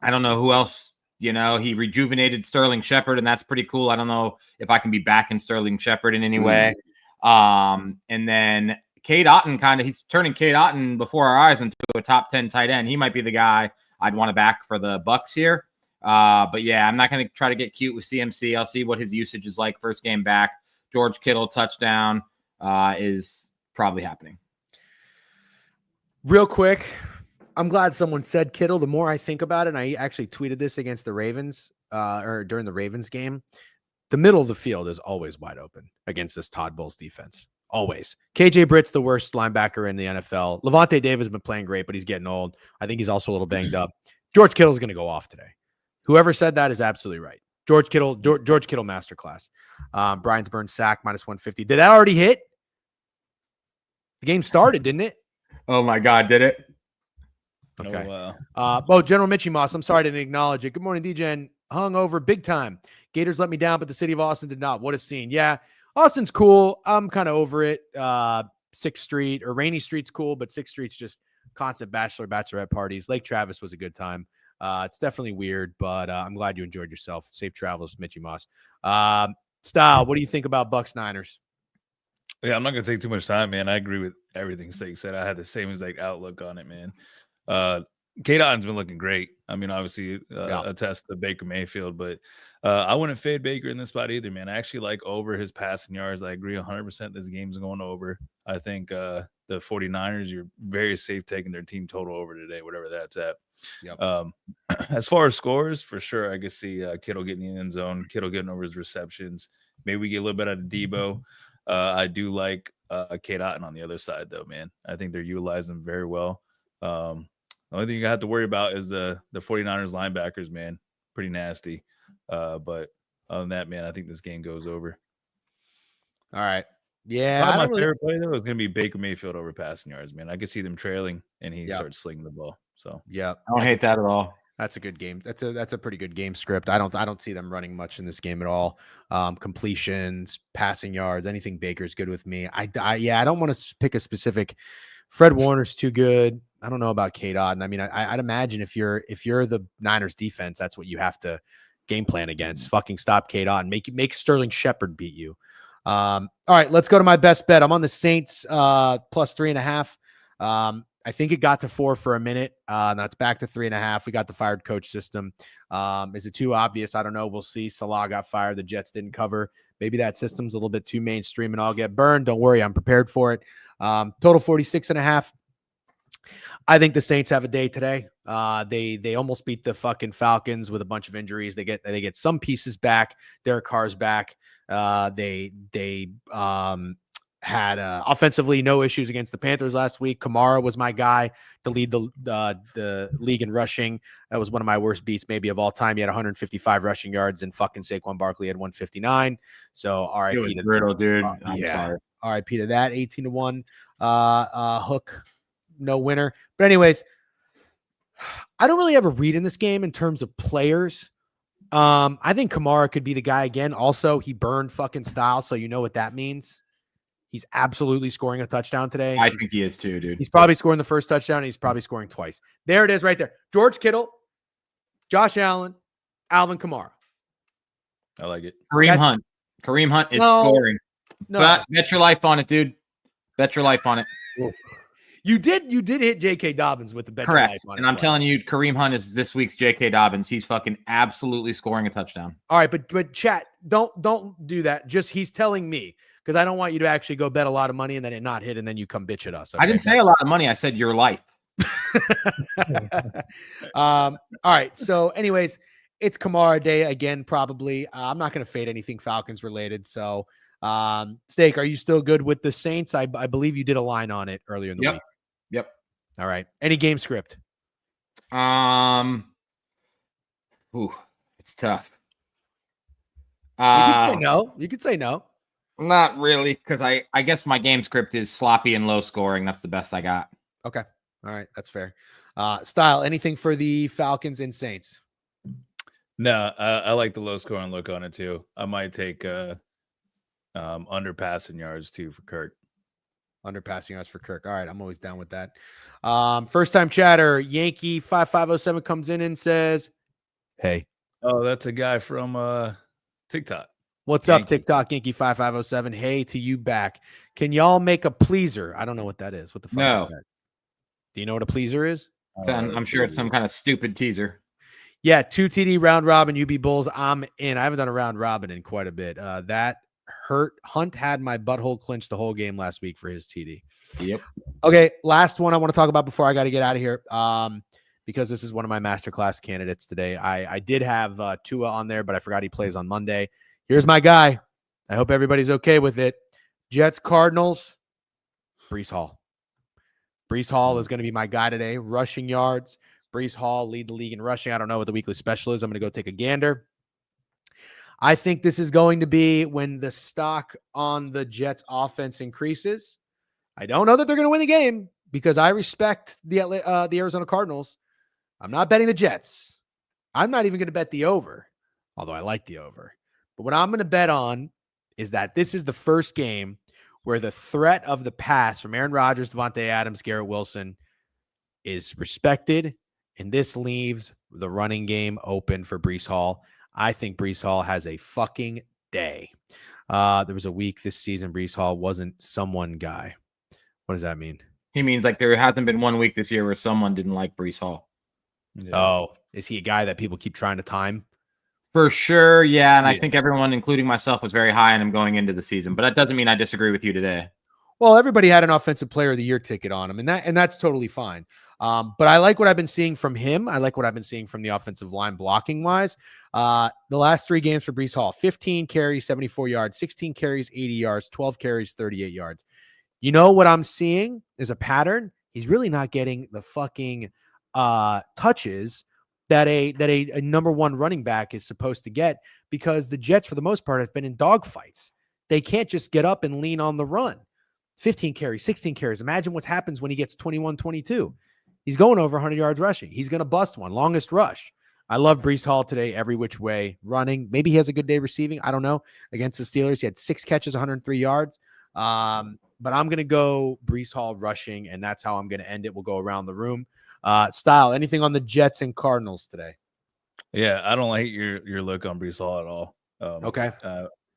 I don't know who else, he rejuvenated Sterling Shepard, and that's pretty cool. I don't know if I can be back in Sterling Shepard in any way. And then Cade Otton, he's turning Cade Otton before our eyes into a top 10 tight end. He might be the guy I'd want to back for the Bucs here. But yeah, I'm not going to try to get cute with CMC. I'll see what his usage is like first game back. George Kittle touchdown is probably happening. Real quick, I'm glad someone said Kittle. The more I think about it, and I actually tweeted this against the Ravens or during the Ravens game, the middle of the field is always wide open against this Todd Bowles defense. Always. KJ Britt's the worst linebacker in the NFL. Levante Davis has been playing great, but he's getting old. I think he's also a little banged up. George Kittle's going to go off today. Whoever said that is absolutely right. George Kittle masterclass. Brian's Burns sack -150. Did that already hit? The game started, didn't it? Oh my God, did it? Okay. Oh, wow. General Mitchie Moss, I'm sorry I didn't acknowledge it. Good morning, DJ. And hung over big time. Gators let me down, but the city of Austin did not. What a scene. Yeah, Austin's cool. I'm kind of over it. 6th Street or Rainy Street's cool, but 6th Street's just constant bachelorette parties. Lake Travis was a good time. It's definitely weird, but I'm glad you enjoyed yourself. Safe travels, Mitchie Moss. Style, what do you think about Bucs Niners? Yeah, I'm not going to take too much time, man. I agree with everything Steak said. I had the same exact outlook on it, man. K-Dot's been looking great. I mean, obviously, a test to Baker Mayfield, but I wouldn't fade Baker in this spot either, man. I actually like over his passing yards. I agree 100% this game's going over. I think the 49ers, you're very safe taking their team total over today, whatever that's at. Yep. As far as scores, for sure, I can see Kittle getting in the end zone, Kittle getting over his receptions. Maybe we get a little bit out of Debo. I do like K-Dot on the other side, though, man. I think they're utilizing him very well. The only thing you have to worry about is the 49ers linebackers, man. Pretty nasty. But other than that, man, I think this game goes over. All right. Yeah. My favorite play, though, is going to be Baker Mayfield over passing yards, man. I could see them trailing, and he starts slinging the ball. So, yeah. I don't hate that at all. That's a good game. That's a pretty good game script. I don't see them running much in this game at all. Completions, passing yards, anything Baker's good with me. I don't want to pick a specific. Fred Warner's too good. I don't know about K-Dot. And I mean, I'd imagine if you're the Niners defense, that's what you have to game plan against. Fucking stop K-Dot and make Sterling Shepard beat you. All right, let's go to my best bet. I'm on the Saints plus 3.5. I think it got to 4 for a minute. Now it's back to 3.5. We got the fired coach system. Is it too obvious? I don't know. We'll see. Salah got fired. The Jets didn't cover. Maybe that system's a little bit too mainstream and I'll get burned. Don't worry. I'm prepared for it. Total 46.5. I think the Saints have a day today. They almost beat the fucking Falcons with a bunch of injuries. They get some pieces back. Derek Carr's back. They had offensively no issues against the Panthers last week. Kamara was my guy to lead the league in rushing. That was one of my worst beats maybe of all time. He had 155 rushing yards and fucking Saquon Barkley had 159. So RIP to brutal, dude. I'm sorry. RIP to that. 18-1 hook, no winner. But anyways, I don't really have a read in this game in terms of players. I think Kamara could be the guy again. Also, he burned fucking style, so you know what that means. He's absolutely scoring a touchdown today. I think he is too, dude. He's probably scoring the first touchdown. And he's probably scoring twice. There it is right there. George Kittle, Josh Allen, Alvin Kamara. I like it. Kareem Hunt is scoring. No. But bet your life on it, dude. Bet your life on it. You did hit J.K. Dobbins with the bet. Correct. Your life on and it, I'm telling you, Kareem Hunt is this week's J.K. Dobbins. He's fucking absolutely scoring a touchdown. All right, but chat, don't do that. Just he's telling me. Because I don't want you to actually go bet a lot of money and then it not hit and then you come bitch at us. Okay? I didn't say a lot of money. I said your life. All right. So anyways, it's Kamara Day again, probably. I'm not going to fade anything Falcons related. So Steak, are you still good with the Saints? I believe you did a line on it earlier in the week. Yep. All right. Any game script? It's tough. You could say no. Not really, because I guess my game script is sloppy and low scoring. That's the best I got. Okay. All right. That's fair. Style, anything for the Falcons and Saints? No, I like the low scoring look on it too. I might take under passing yards too for Kirk. Under passing yards for Kirk. All right. I'm always down with that. First time chatter, Yankee 5507 comes in and says, hey. Oh, that's a guy from TikTok. What's up, TikTok Yankee 5507? Hey, to you back. Can y'all make a pleaser? I don't know what that is. What the fuck is that? Do you know what a pleaser is? I'm sure it's some kind of stupid teaser. Yeah, 2 TD round robin, UB Bulls. I'm in. I haven't done a round robin in quite a bit. That hurt. Hunt had my butthole clinched the whole game last week for his TD. Yep. Okay, last one I want to talk about before I got to get out of here. Because this is one of my masterclass candidates today. I did have Tua on there, but I forgot he plays on Monday. Here's my guy. I hope everybody's okay with it. Jets, Cardinals, Breece Hall. Breece Hall is going to be my guy today. Rushing yards. Breece Hall lead the league in rushing. I don't know what the weekly special is. I'm going to go take a gander. I think this is going to be when the stock on the Jets offense increases. I don't know that they're going to win the game because I respect the Arizona Cardinals. I'm not betting the Jets. I'm not even going to bet the over, although I like the over. But what I'm going to bet on is that this is the first game where the threat of the pass from Aaron Rodgers, Devontae Adams, Garrett Wilson is respected, and this leaves the running game open for Breece Hall. I think Breece Hall has a fucking day. There was a week this season Breece Hall wasn't someone guy. What does that mean? He means like there hasn't been 1 week this year where someone didn't like Breece Hall. Yeah. Oh, is he a guy that people keep trying to time? For sure, yeah. And I Yeah. think everyone, including myself, was very high on him going into the season. But that doesn't mean I disagree with you today. Well, everybody had an offensive player of the year ticket on him, and that's totally fine. But I like what I've been seeing from him. I like what I've been seeing from the offensive line blocking wise. The last 3 games for Breece Hall: 15 carries, 74 yards; 16 carries, 80 yards; 12 carries, 38 yards. You know what I'm seeing is a pattern. He's really not getting the fucking touches that a number 1 running back is supposed to get, because the Jets, for the most part, have been in dogfights. They can't just get up and lean on the run. 15 carries, 16 carries. Imagine what happens when he gets 21, 22. He's going over 100 yards rushing. He's going to bust one. Longest rush. I love Breece Hall today, every which way running. Maybe he has a good day receiving. I don't know. Against the Steelers, he had 6 catches, 103 yards. But I'm going to go Breece Hall rushing, and that's how I'm going to end it. We'll go around the room. Style, anything on the Jets and Cardinals today? Yeah, I don't like your look on Breece Hall at all. Okay.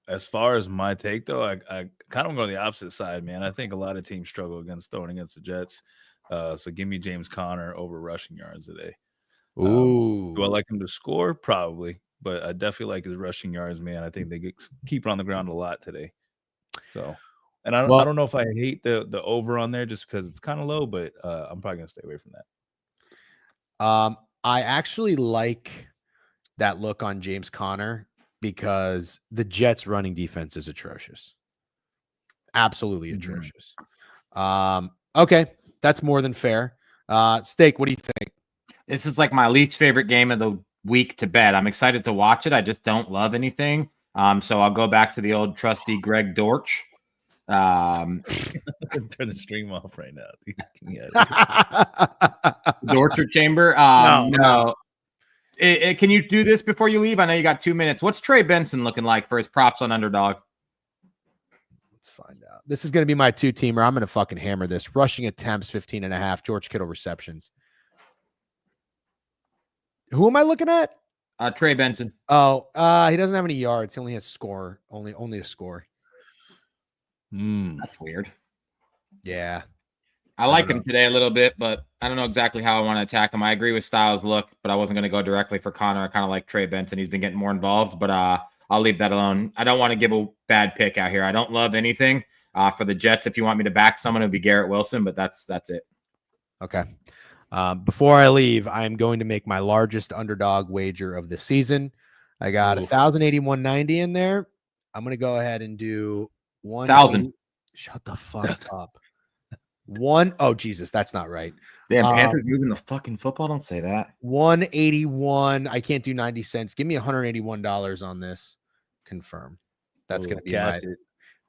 As far as my take, though, I kind of go to the opposite side, man. I think a lot of teams struggle against throwing against the Jets. So give me James Conner over rushing yards today. Ooh. Do I like him to score? Probably. But I definitely like his rushing yards, man. I think they keep it on the ground a lot today. So, and I don't know if I hate the over on there just because it's kind of low, but I'm probably going to stay away from that. I actually like that look on James Conner, because the Jets running defense is atrocious. Absolutely atrocious. Okay. That's more than fair. Steak, what do you think? This is like my least favorite game of the week to bet. I'm excited to watch it. I just don't love anything. So I'll go back to the old trusty Greg Dortch. Turn the stream off right now. Dortcher Chamber. No. Can you do this before you leave? I know you got 2 minutes. What's Trey Benson looking like for his props on Underdog? Let's find out. This is going to be my 2-teamer. I'm going to fucking hammer this. Rushing attempts, 15.5. George Kittle receptions. Who am I looking at? Trey Benson. Oh, he doesn't have any yards. He only has score. Only a score. That's weird. Yeah. I like him today a little bit, but I don't know exactly how I want to attack him. I agree with Styles' look, but I wasn't going to go directly for Connor. I kind of like Trey Benson. He's been getting more involved, but I'll leave that alone. I don't want to give a bad pick out here. I don't love anything for the Jets. If you want me to back someone, it would be Garrett Wilson, but that's it. Okay. Before I leave, I am going to make my largest underdog wager of the season. I got 1,081.90 in there. I'm going to go ahead and do 1,000. Shut the fuck up. Oh, Jesus, that's not right. Damn, Panthers moving the fucking football. Don't say that. 181. I can't do 90 cents. Give me $181 on this. Confirm. That's going to be my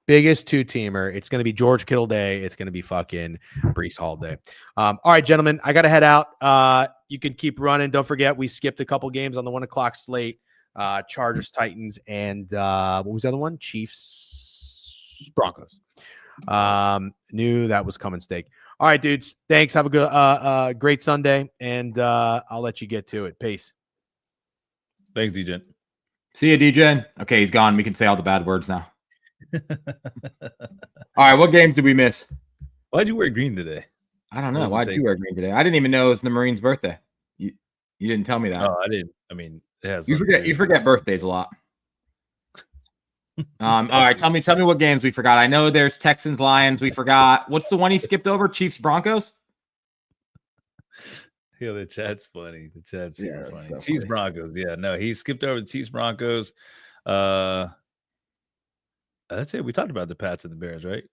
biggest 2-teamer. It's going to be George Kittle day. It's going to be fucking Breece Hall day. All right, gentlemen, I got to head out. You can keep running. Don't forget, we skipped a couple games on the 1 o'clock slate. Chargers, Titans, and what was the other one? Chiefs, Broncos. Knew that was coming, Steak. All right, dudes. Thanks. Have a good, great Sunday, and I'll let you get to it. Peace. Thanks, DJ. See you, DJ. Okay, he's gone. We can say all the bad words now. All right, what games did we miss? Why'd you wear green today? I don't know. Why'd you wear green today? I didn't even know it was the Marine's birthday. You didn't tell me that. Oh, I didn't. I mean, it has. You forget birthdays a lot. All right, tell me what games we forgot. I know there's Texans, Lions. We forgot. What's the one he skipped over? Chiefs, Broncos. Yeah, the chat's funny. The chat's super funny. So Chiefs, funny. Broncos. Yeah, no, he skipped over the Chiefs, Broncos. That's it. We talked about the Pats and the Bears, right?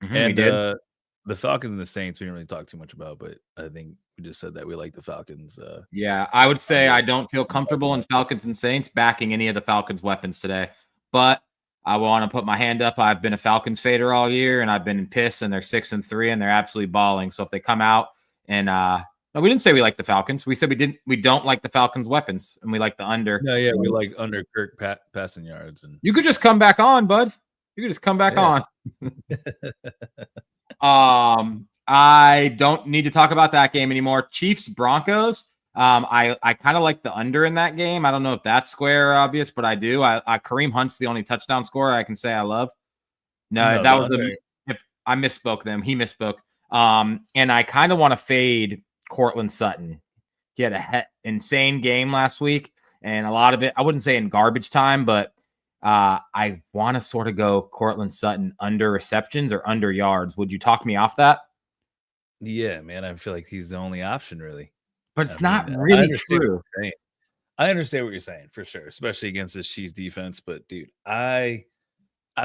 And we did. The Falcons and the Saints, we didn't really talk too much about, but I think we just said that we like the Falcons. Yeah, I would say I don't feel comfortable in Falcons and Saints backing any of the Falcons' weapons today, but I want to put my hand up. I've been a Falcons fader all year, and I've been pissed, and they're 6-3, and they're absolutely balling. So if they come out and no, we didn't say we like the Falcons. We said we don't like the Falcons' weapons, and we like the under. No, yeah, we like under Kirk passing yards. And you could just come back on, bud. You could just come back on. I don't need to talk about that game anymore. Chiefs, Broncos. I kind of like the under in that game. I don't know if that's square or obvious, but I do. Kareem Hunt's the only touchdown scorer I can say I love. No, that was if I misspoke them. He misspoke. And I kind of want to fade Cortland Sutton. He had a insane game last week, and a lot of it, I wouldn't say in garbage time, but I want to sort of go Cortland Sutton under receptions or under yards. Would you talk me off that? Yeah, man. I feel like he's the only option, really. But it's not really true. I understand what you're saying for sure, especially against this Chiefs defense. But dude, I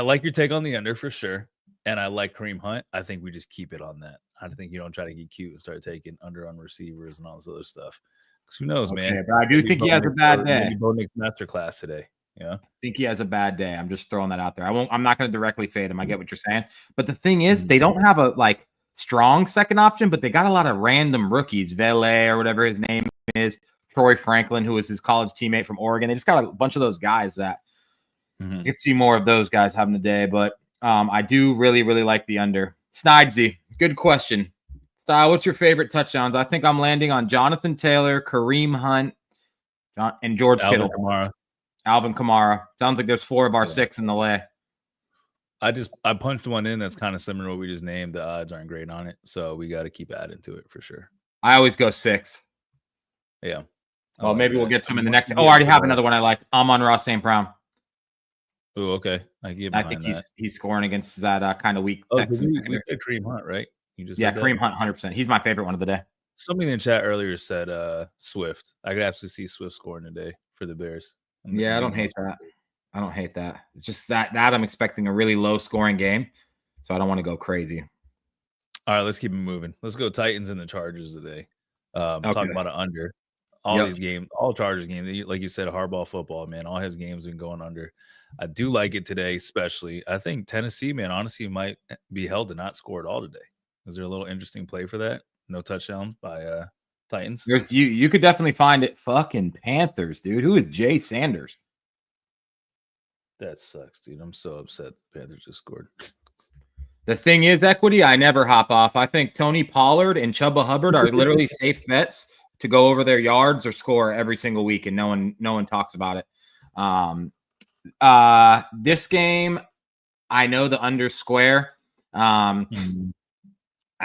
like your take on the under for sure, and I like Kareem Hunt. I think we just keep it on that. I think you don't try to get cute and start taking under on receivers and all this other stuff. Because who knows, man? But I do think he has a bad day. Maybe Bo Nick's masterclass today. Yeah, I think he has a bad day. I'm just throwing that out there. I'm not going to directly fade him. I get what you're saying, but the thing is, they don't have a strong second option, but they got a lot of random rookies, Vele or whatever his name is, Troy Franklin, who was his college teammate from Oregon. They just got a bunch of those guys that you can see more of those guys having a day. But I do really, really like the under. Snidesy, good question. Style, what's your favorite touchdowns? I think I'm landing on Jonathan Taylor, Kareem Hunt, and George Kittle. Alvin Kamara. Sounds like there's 4 of our 6 in the lay. I punched one in that's kind of similar to what we just named. The odds aren't great on it, so we got to keep adding to it for sure. I always go 6. Yeah. Well, maybe we'll get some in the next. Oh, I already have another one I like. Amon-Ra St. Brown. Oh, okay. I think he's scoring against that kind of weak. Oh, we said Kareem Hunt, right? You just Kareem Hunt, 100%. He's my favorite one of the day. Somebody in the chat earlier said Swift. I could absolutely see Swift scoring today for the Bears. Yeah, I don't hate that. It's just that I'm expecting a really low scoring game, so I don't want to go crazy. All right, let's keep it moving. Let's go Titans and the Chargers today. Talking about an under. All these games, all Chargers games, like you said, hardball football, man. All his games have been going under. I do like it today, especially. I think Tennessee, man, honestly, might be held to not score at all today. Is there a little interesting play for that? No touchdown by Titans. You could definitely find it. Fucking Panthers, dude. Who is Jay Sanders? That sucks, dude. I'm so upset the Panthers just scored. The thing is, equity, I never hop off. I think Tony Pollard and Chuba Hubbard are literally safe bets to go over their yards or score every single week, and no one talks about it. This game, I know the under square. I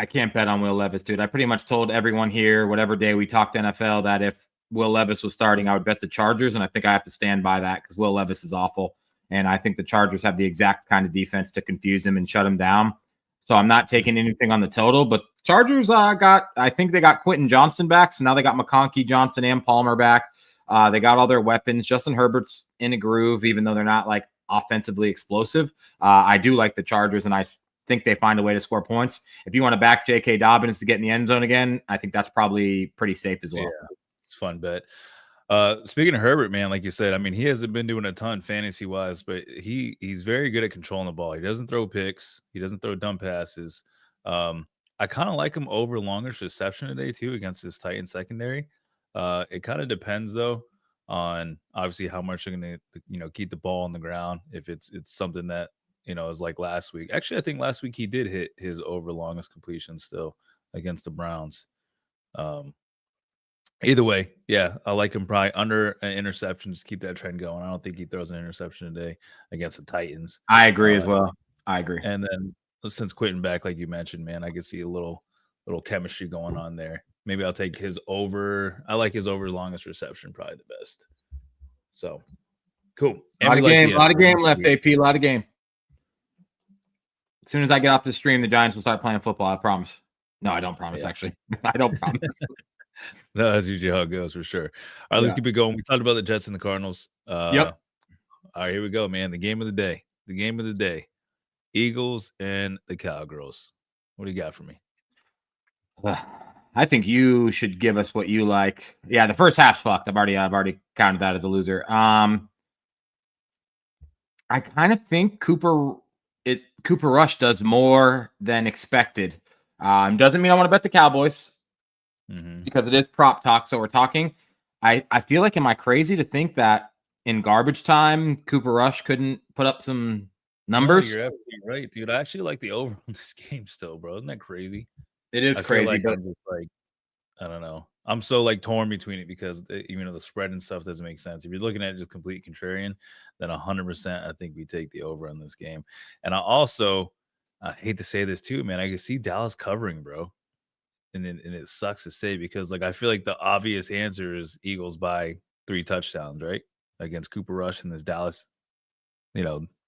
can't bet on Will Levis, dude. I pretty much told everyone here, whatever day we talked NFL, that if Will Levis was starting, I would bet the Chargers, and I think I have to stand by that because Will Levis is awful. And I think the Chargers have the exact kind of defense to confuse him and shut him down. So I'm not taking anything on the total, but Chargers I think they got Quentin Johnston back. So now they got McConkey, Johnston, and Palmer back. They got all their weapons. Justin Herbert's in a groove, even though they're not like offensively explosive. I do like the Chargers, and I think they find a way to score points. If you want to back J.K. Dobbins to get in the end zone again, I think that's probably pretty safe as well. Yeah, it's a fun bet. Speaking of Herbert, man, like you said, I mean, he hasn't been doing a ton fantasy wise, but he's very good at controlling the ball. He doesn't throw picks. He doesn't throw dumb passes. I kind of like him over longest reception today too against his Titan secondary. It kind of depends though on obviously how much they're going to, keep the ball on the ground. If it's something that, is like last week. Actually, I think last week he did hit his over longest completion still against the Browns. Either way, yeah, I like him probably under an interception. Just keep that trend going. I don't think he throws an interception today against the Titans. I agree as well. I agree. And then since Quentin back, like you mentioned, man, I could see a little chemistry going on there. Maybe I'll take his over. I like his over longest reception, probably the best. So cool. A lot of game left, AP. A lot of game. As soon as I get off the stream, the Giants will start playing football. I promise. No, I don't promise. Actually, I don't promise. No, that's usually how it goes for sure. All right, let's keep it going. We talked about the Jets and the Cardinals. Yep. All right, here we go, man. The game of the day. The game of the day. Eagles and the Cowgirls. What do you got for me? I think you should give us what you like. Yeah, the first half's fucked. I've already counted that as a loser. I kind of think Cooper Rush does more than expected. Doesn't mean I want to bet the Cowboys. Because it is prop talk, so we're talking. I feel like, am I crazy to think that in garbage time, Cooper Rush couldn't put up some numbers? No, you're absolutely right, dude. I actually like the over on this game still, bro. Isn't that crazy? It is crazy, but I'm just like, I don't know. I'm so like torn between it because even though the spread and stuff doesn't make sense. If you're looking at it just complete contrarian, then 100% I think we take the over on this game. And I hate to say this too, man. I can see Dallas covering, bro. and it sucks to say because like I feel like the obvious answer is Eagles by 3 touchdowns, right? Against Cooper Rush and this Dallas,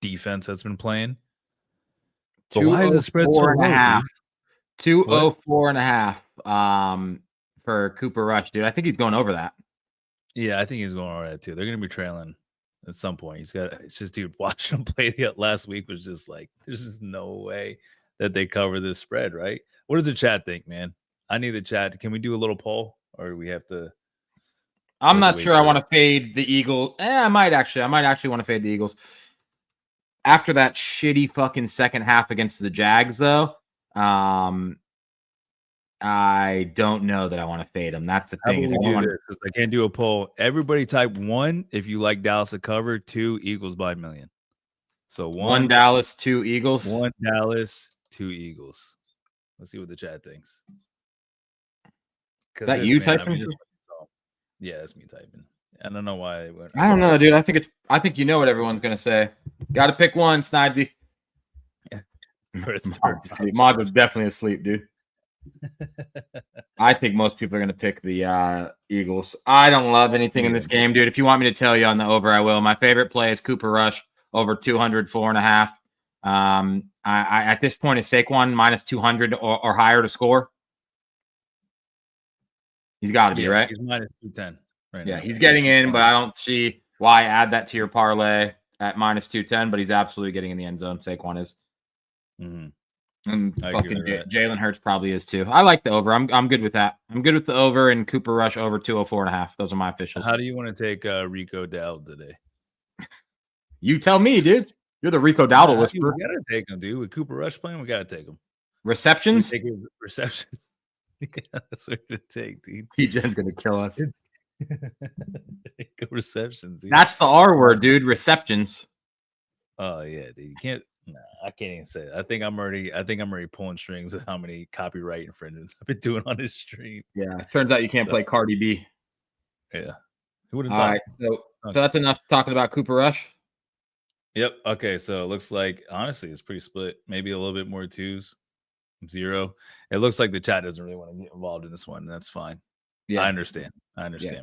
defense that's been playing. But why is the spread so low, dude? 204.5 for Cooper Rush, dude. I think he's going over that. Yeah, I think he's going over that too. They're gonna be trailing at some point. It's just, dude, watching him play last week was just like, there's just no way that they cover this spread, right? What does the chat think, man? I need the chat. Can we do a little poll, or do we have to? I'm not sure I want to fade the Eagles. I might actually want to fade the Eagles. After that shitty fucking second half against the Jags, though, I don't know that I want to fade them. That's the thing. I can't do a poll. Everybody type 1 if you like Dallas to cover, 2 Eagles by million. So 1 Dallas, 2 Eagles. 1 Dallas, 2 Eagles. Let's see what the chat thinks. Is that you typing? Yeah, that's me typing. I don't know why. I don't know, dude. I think you know what everyone's gonna say. Got to pick one, Snidesy. Yeah. Mod was definitely asleep, dude. I think most people are going to pick the Eagles. I don't love anything in this game, dude. If you want me to tell you on the over, I will. My favorite play is Cooper Rush over 204.5. I at this point is Saquon minus 200 or higher to score. He's got to be right. He's minus 210 right now. Yeah, he's getting in, but I don't see why add that to your parlay at minus 210. But he's absolutely getting in the end zone. Saquon is. Mm-hmm. And fucking Jalen Hurts probably is too. I like the over. I'm good with that. I'm good with the over and Cooper Rush over 204.5. Those are my officials. How do you want to take Rico Dowdle today? You tell me, dude. You're the Rico Dowdle whisperer. We gotta take him, dude. With Cooper Rush playing, we gotta take him. Receptions? Receptions. Yeah, that's what we're gonna take, dude. T-Gen's gonna kill us. Receptions. Dude. That's the R word, dude. Receptions. Oh yeah, dude. You can't. Nah, I can't even say that. I think I'm already pulling strings of how many copyright infringements I've been doing on this stream. Yeah. Turns out you can't play Cardi B. Yeah. Who would have thought? All right. So that's enough talking about Cooper Rush. Yep. Okay. So it looks like honestly it's pretty split. Maybe a little bit more 2s. 0. It looks like the chat doesn't really want to get involved in this one. And that's fine. Yeah. I understand. Yeah.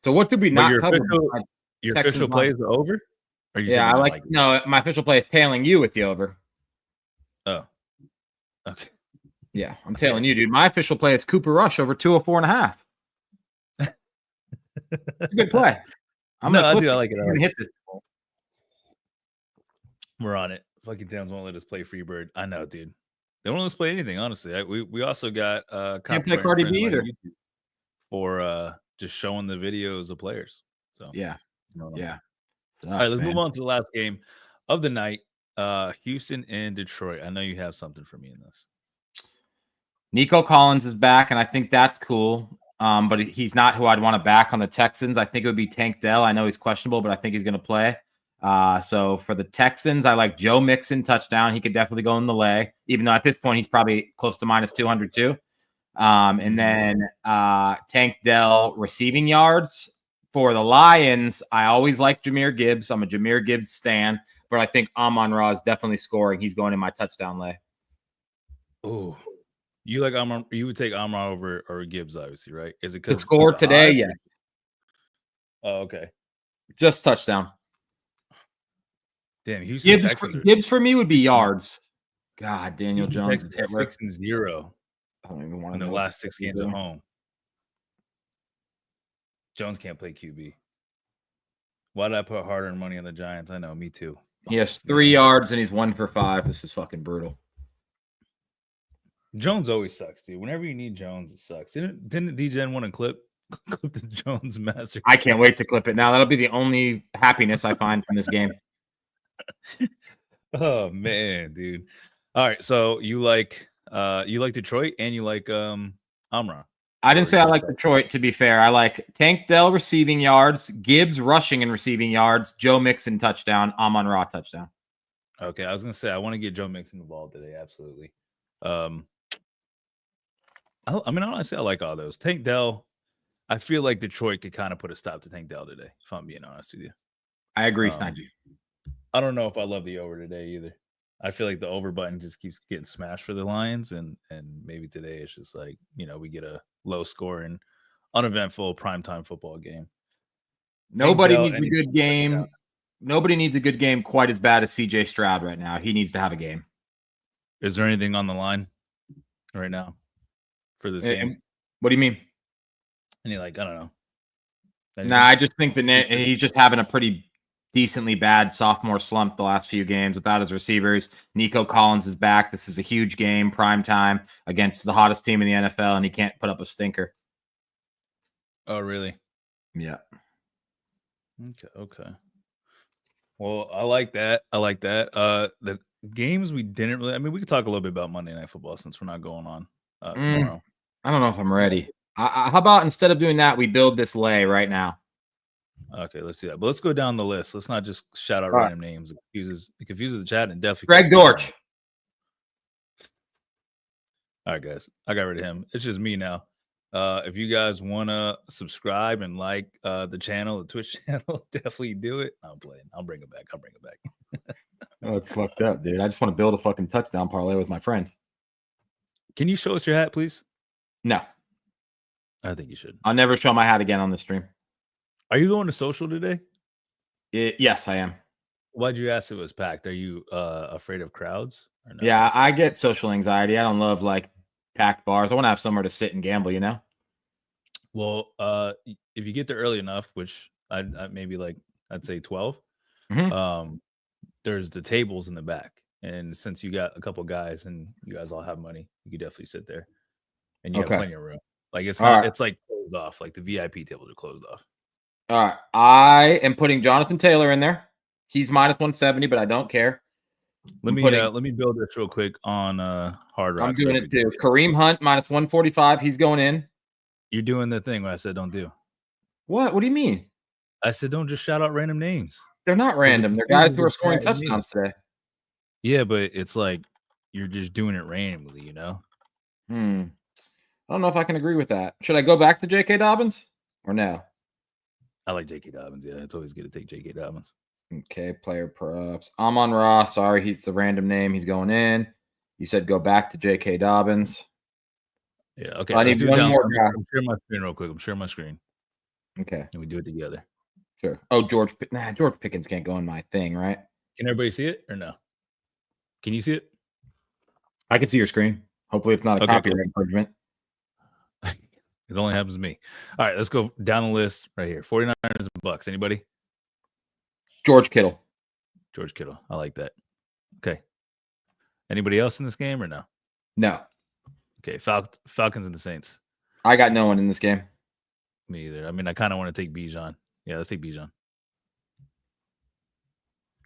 So what did we not cover? Your official play is over? Yeah, no, my official play is tailing you with the over. Oh. Okay. Yeah, I'm tailing you, dude. My official play is Cooper Rush over 204.5. It's a good play. I like it. I'm gonna hit this. We're on it. Fucking Towns won't let us play Freebird. I know, dude. They won't let us play anything, honestly. We also got can't play Cardi B either for just showing the videos of players. So yeah. Yeah. All right, let's move on to the last game of the night. Houston and Detroit. I know you have something for me in this. Nico Collins is back, and I think that's cool. But he's not who I'd want to back on the Texans. I think it would be Tank Dell. I know he's questionable, but I think he's going to play. So for the Texans, I like Joe Mixon touchdown. He could definitely go in the lay, even though at this point he's probably close to minus 200 too. And then Tank Dell receiving yards. For the Lions, I always like Jahmyr Gibbs. I'm a Jahmyr Gibbs stan, but I think Amon-Ra is definitely scoring. He's going in my touchdown lay. Oh, you like Amon? You would take Amon over Gibbs, obviously, right? Is it because score today? Yes. Oh, okay. Just touchdown. Damn, Houston. Gibbs for me would be yards. God, Daniel Jones is 6-0. I don't even want to know the last 6 games at home. Jones can't play QB. Why did I put hard-earned money on the Giants? I know, me too. He has 3 yards and he's 1 for 5. This is fucking brutal. Jones always sucks, dude. Whenever you need Jones, it sucks. Didn't D-Gen want to clip the Jones master? I can't wait to clip it now. That'll be the only happiness I find from this game. Oh man, dude. All right, so you like Detroit and you like Amon-Ra. I didn't say I like Detroit, to be fair. I like Tank Dell receiving yards, Gibbs rushing and receiving yards, Joe Mixon touchdown, Amon-Ra touchdown. Okay, I was going to say, I want to get Joe Mixon involved today, absolutely. I mean, honestly, I like all those. Tank Dell, I feel like Detroit could kind of put a stop to Tank Dell today, if I'm being honest with you. I agree, Snidesy. I don't know if I love the over today either. I feel like the over button just keeps getting smashed for the Lions, and maybe today it's just like we get a low scoring, uneventful primetime football game. Nobody needs a good game. Nobody needs a good game quite as bad as CJ Stroud right now. He needs to have a game. Is there anything on the line right now for this game? What do you mean? Any I don't know. Anything? Nah, I just think that he's just having a pretty decently bad sophomore slump the last few games without his receivers. Nico Collins is back. This is a huge game, prime time against the hottest team in the NFL, and he can't put up a stinker. Oh, really? Yeah. Okay. Well, I like that. The games we didn't really. I mean, we could talk a little bit about Monday Night Football since we're not going on tomorrow. I don't know if I'm ready. How about instead of doing that, we build this lay right now? Okay, let's do that. But let's go down the list. Let's not just shout out random names. It confuses the chat and definitely. Greg Dortch. All right, guys. I got rid of him. It's just me now. If you guys want to subscribe and like the channel, the Twitch channel, definitely do it. I'm playing. I'll bring it back. Oh, it's fucked up, dude. I just want to build a fucking touchdown parlay with my friend. Can you show us your hat, please? No. I think you should. I'll never show my hat again on the stream. Are you going to social today? Yes, I am. Why'd you ask if it was packed? Are you afraid of crowds? Or no? Yeah, I get social anxiety. I don't love packed bars. I want to have somewhere to sit and gamble, Well, if you get there early enough, which I maybe I'd say 12, there's the tables in the back. And since you got a couple guys and you guys all have money, you could definitely sit there. And you have plenty of room. It's not it's closed off. The VIP tables are closed off. All right. I am putting Jonathan Taylor in there. He's minus 170, but I don't care. Let me build this real quick on Hard Rock. I'm doing it too. Kareem Hunt minus 145. He's going in. You're doing the thing where I said don't do. What? What do you mean? I said don't just shout out random names. They're not random. They're guys who are scoring touchdowns today. Yeah, but it's you're just doing it randomly, I don't know if I can agree with that. Should I go back to J.K. Dobbins or no? I like J.K. Dobbins. Yeah, it's always good to take J.K. Dobbins. Okay, player props. Amon-Ra. Sorry, he's the random name. He's going in. You said go back to J.K. Dobbins. Yeah, okay. I need one more guy. I'm sharing my screen real quick. I'm sharing my screen. Okay. And we do it together. Sure. Oh, George Pickens can't go in my thing, right? Can everybody see it or no? Can you see it? I can see your screen. Hopefully it's not a copyright infringement. It only happens to me. All right, let's go down the list right here. 49ers and Bucks. Anybody? George Kittle. George Kittle. I like that. Okay. Anybody else in this game or no? No. Okay. Falcons and the Saints. I got no one in this game. Me either. I mean, I kind of want to take Bijan. Yeah, let's take Bijan.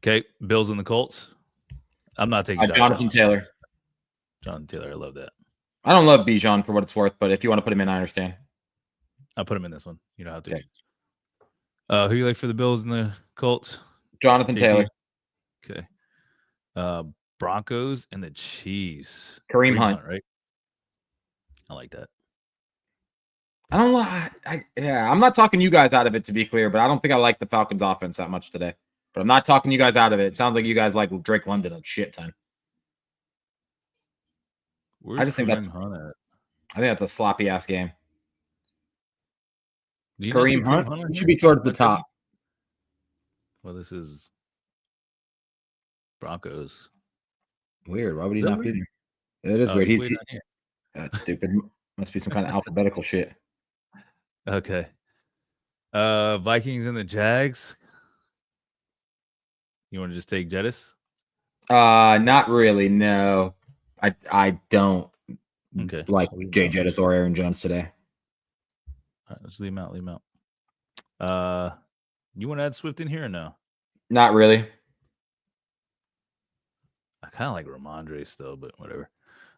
Okay. Bills and the Colts. I'm not taking Jonathan Taylor. Jonathan Taylor. I love that. I don't love Bijan for what it's worth, but if you want to put him in, I understand. I'll put him in this one. You know how to. Okay. Who you like for the Bills and the Colts? Jonathan Taylor. Okay. Broncos and the Chiefs. Kareem Hunt, right? I like that. I don't like. I'm not talking you guys out of it, to be clear, but I don't think I like the Falcons' offense that much today. But I'm not talking you guys out of it. It sounds like you guys like Drake London a shit ton. I just think that's a sloppy ass game. Kareem Hunt should be towards the top. Well, this is Broncos. Weird. Why would he not be there? It is weird. He's that's stupid. Must be some kind of alphabetical shit. Okay. Vikings and the Jags. You want to just take Jettis? Not really. No, I don't. Okay. Like Jay Jettis or Aaron Jones today. All right, let's leave him out. You want to add Swift in here or no? Not really. I kind of like Ramondre still, but whatever.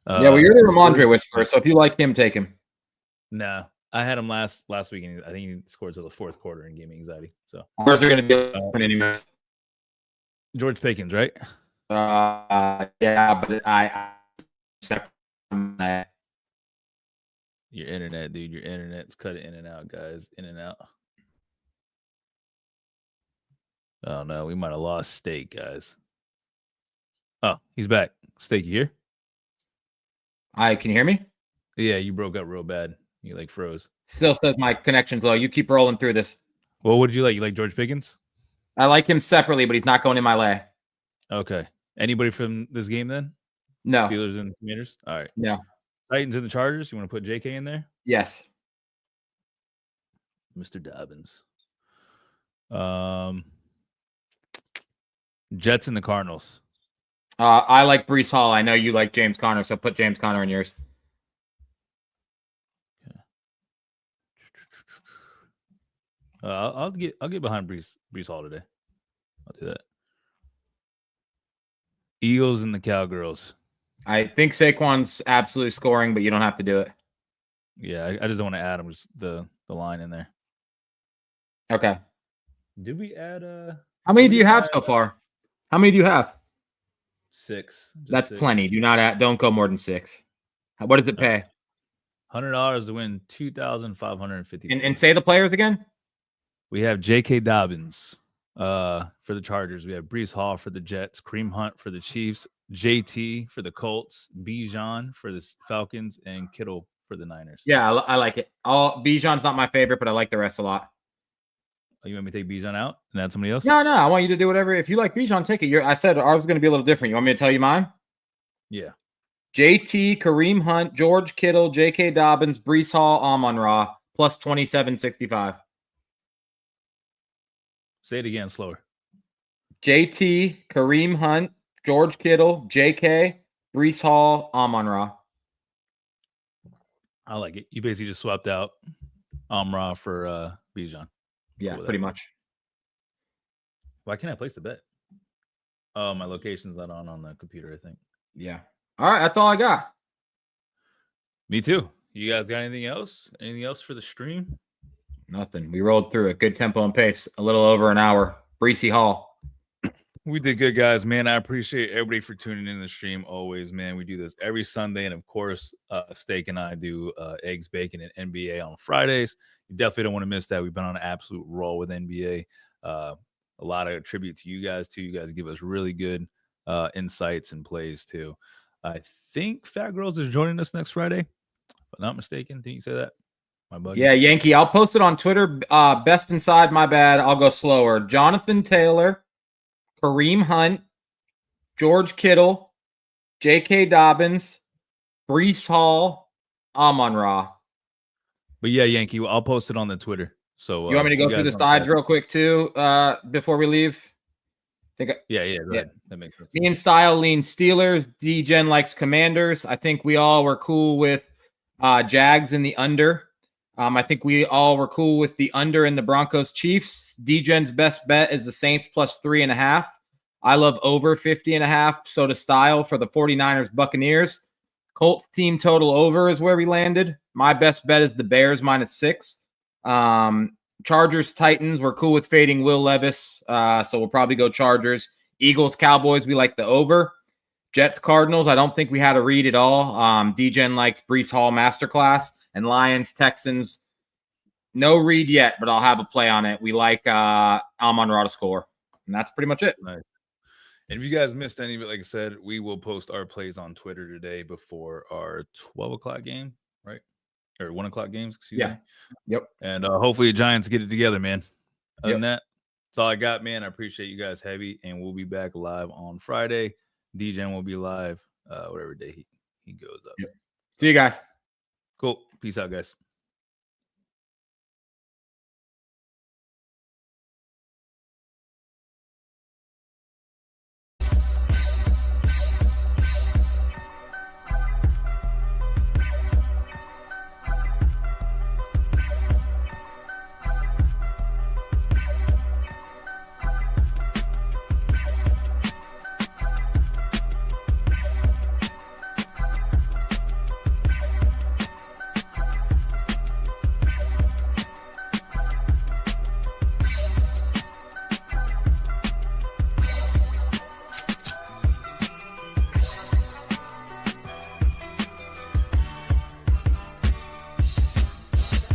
Yeah, well, you're the Ramondre whisperer, so if you like him, take him. No, I had him last week, and I think he scored till the fourth quarter and gave me anxiety. So where's there going to be anyways? George Pickens, right? Yeah, but I your internet, dude. Your internet's cut in and out, guys. In and out. Oh no, we might have lost Steak, guys. Oh, he's back. Steak, you here? Can you hear me? Yeah, you broke up real bad. You like froze. Still says my connection's low. You keep rolling through this. Well, what did you like? You like George Pickens? I like him separately, but he's not going in my lay. Okay. Anybody from this game then? No. Steelers and Commanders? All right. No. Titans and the Chargers. You want to put JK in there? Yes. Mr. Dobbins. Jets and the Cardinals. I like Brees Hall. I know you like James Conner, so put James Conner in yours. Okay. I'll get behind Brees Hall today. I'll do that. Eagles and the Cowgirls. I think Saquon's absolutely scoring, but you don't have to do it. Yeah, I just don't want to add him, just the line in there. Okay. Did we add How many do you have so far? How many do you have? 6. That's 6. plenty. Don't go more than 6. What does it pay? $100 to win $2,550. And say the players again. We have J.K. Dobbins for the Chargers. We have Brees Hall for the Jets, Kareem Hunt for the Chiefs, JT for the Colts, Bijan for the Falcons, and Kittle for the Niners. Yeah, I like it. Bijan's not my favorite, but I like the rest a lot. Oh, you want me to take Bijan out and add somebody else? No. I want you to do whatever. If you like Bijan, take it. I said ours was going to be a little different. You want me to tell you mine? Yeah. JT, Kareem Hunt, George Kittle, J.K. Dobbins, Brees Hall, Amon-Ra, plus 27.65. Say it again, slower. JT, Kareem Hunt, George Kittle, J.K., Brees Hall, Amon-Ra. I like it. You basically just swapped out Amon-Ra for Bijan. Yeah, pretty much. Why can't I place the bet? Oh, my location's not on the computer, I think. Yeah. All right, that's all I got. Me too. You guys got anything else? Anything else for the stream? Nothing. We rolled through it. Good tempo and pace. A little over an hour. Breesy Hall. We did good, guys. Man, I appreciate everybody for tuning in the stream always, man. We do this every Sunday. And, of course, Steak and I do eggs, bacon, and NBA on Fridays. You definitely don't want to miss that. We've been on an absolute roll with NBA. A lot of tribute to you guys, too. You guys give us really good insights and plays, too. I think Fat Girls is joining us next Friday. If I'm not mistaken. Didn't you say that? My buddy. Yeah, Yankee. I'll post it on Twitter. Best inside, my bad. I'll go slower. Jonathan Taylor, Kareem Hunt, George Kittle, J.K. Dobbins, Brees Hall, Amon-Ra. But yeah, Yankee, I'll post it on the Twitter. So you want me to go through the sides real quick too before we leave? Yeah. Go ahead. That makes sense. Me and Style lean Steelers. D-Gen likes Commanders. I think we all were cool with Jags in the under. I think we all were cool with the under in the Broncos Chiefs. D-Gen's best bet is the Saints plus 3.5. I love over 50.5. So does Style for the 49ers Buccaneers. Colts team total over is where we landed. My best bet is the Bears minus 6. Chargers Titans, we're cool with fading Will Levis. So we'll probably go Chargers. Eagles Cowboys, we like the over. Jets Cardinals, I don't think we had a read at all. D-Gen likes Brees Hall masterclass. And Lions Texans, no read yet, but I'll have a play on it. We like Amon-Ra to score. And that's pretty much it. Nice. And if you guys missed any of it, like I said, we will post our plays on Twitter today before our 12 o'clock game, right? Or 1 o'clock games, excuse me. Yep. And hopefully the Giants get it together, man. Other than that, that's all I got, man. I appreciate you guys heavy, and we'll be back live on Friday. D-Gen will be live whatever day he goes up. Yep. See you guys. Cool. Peace out, guys.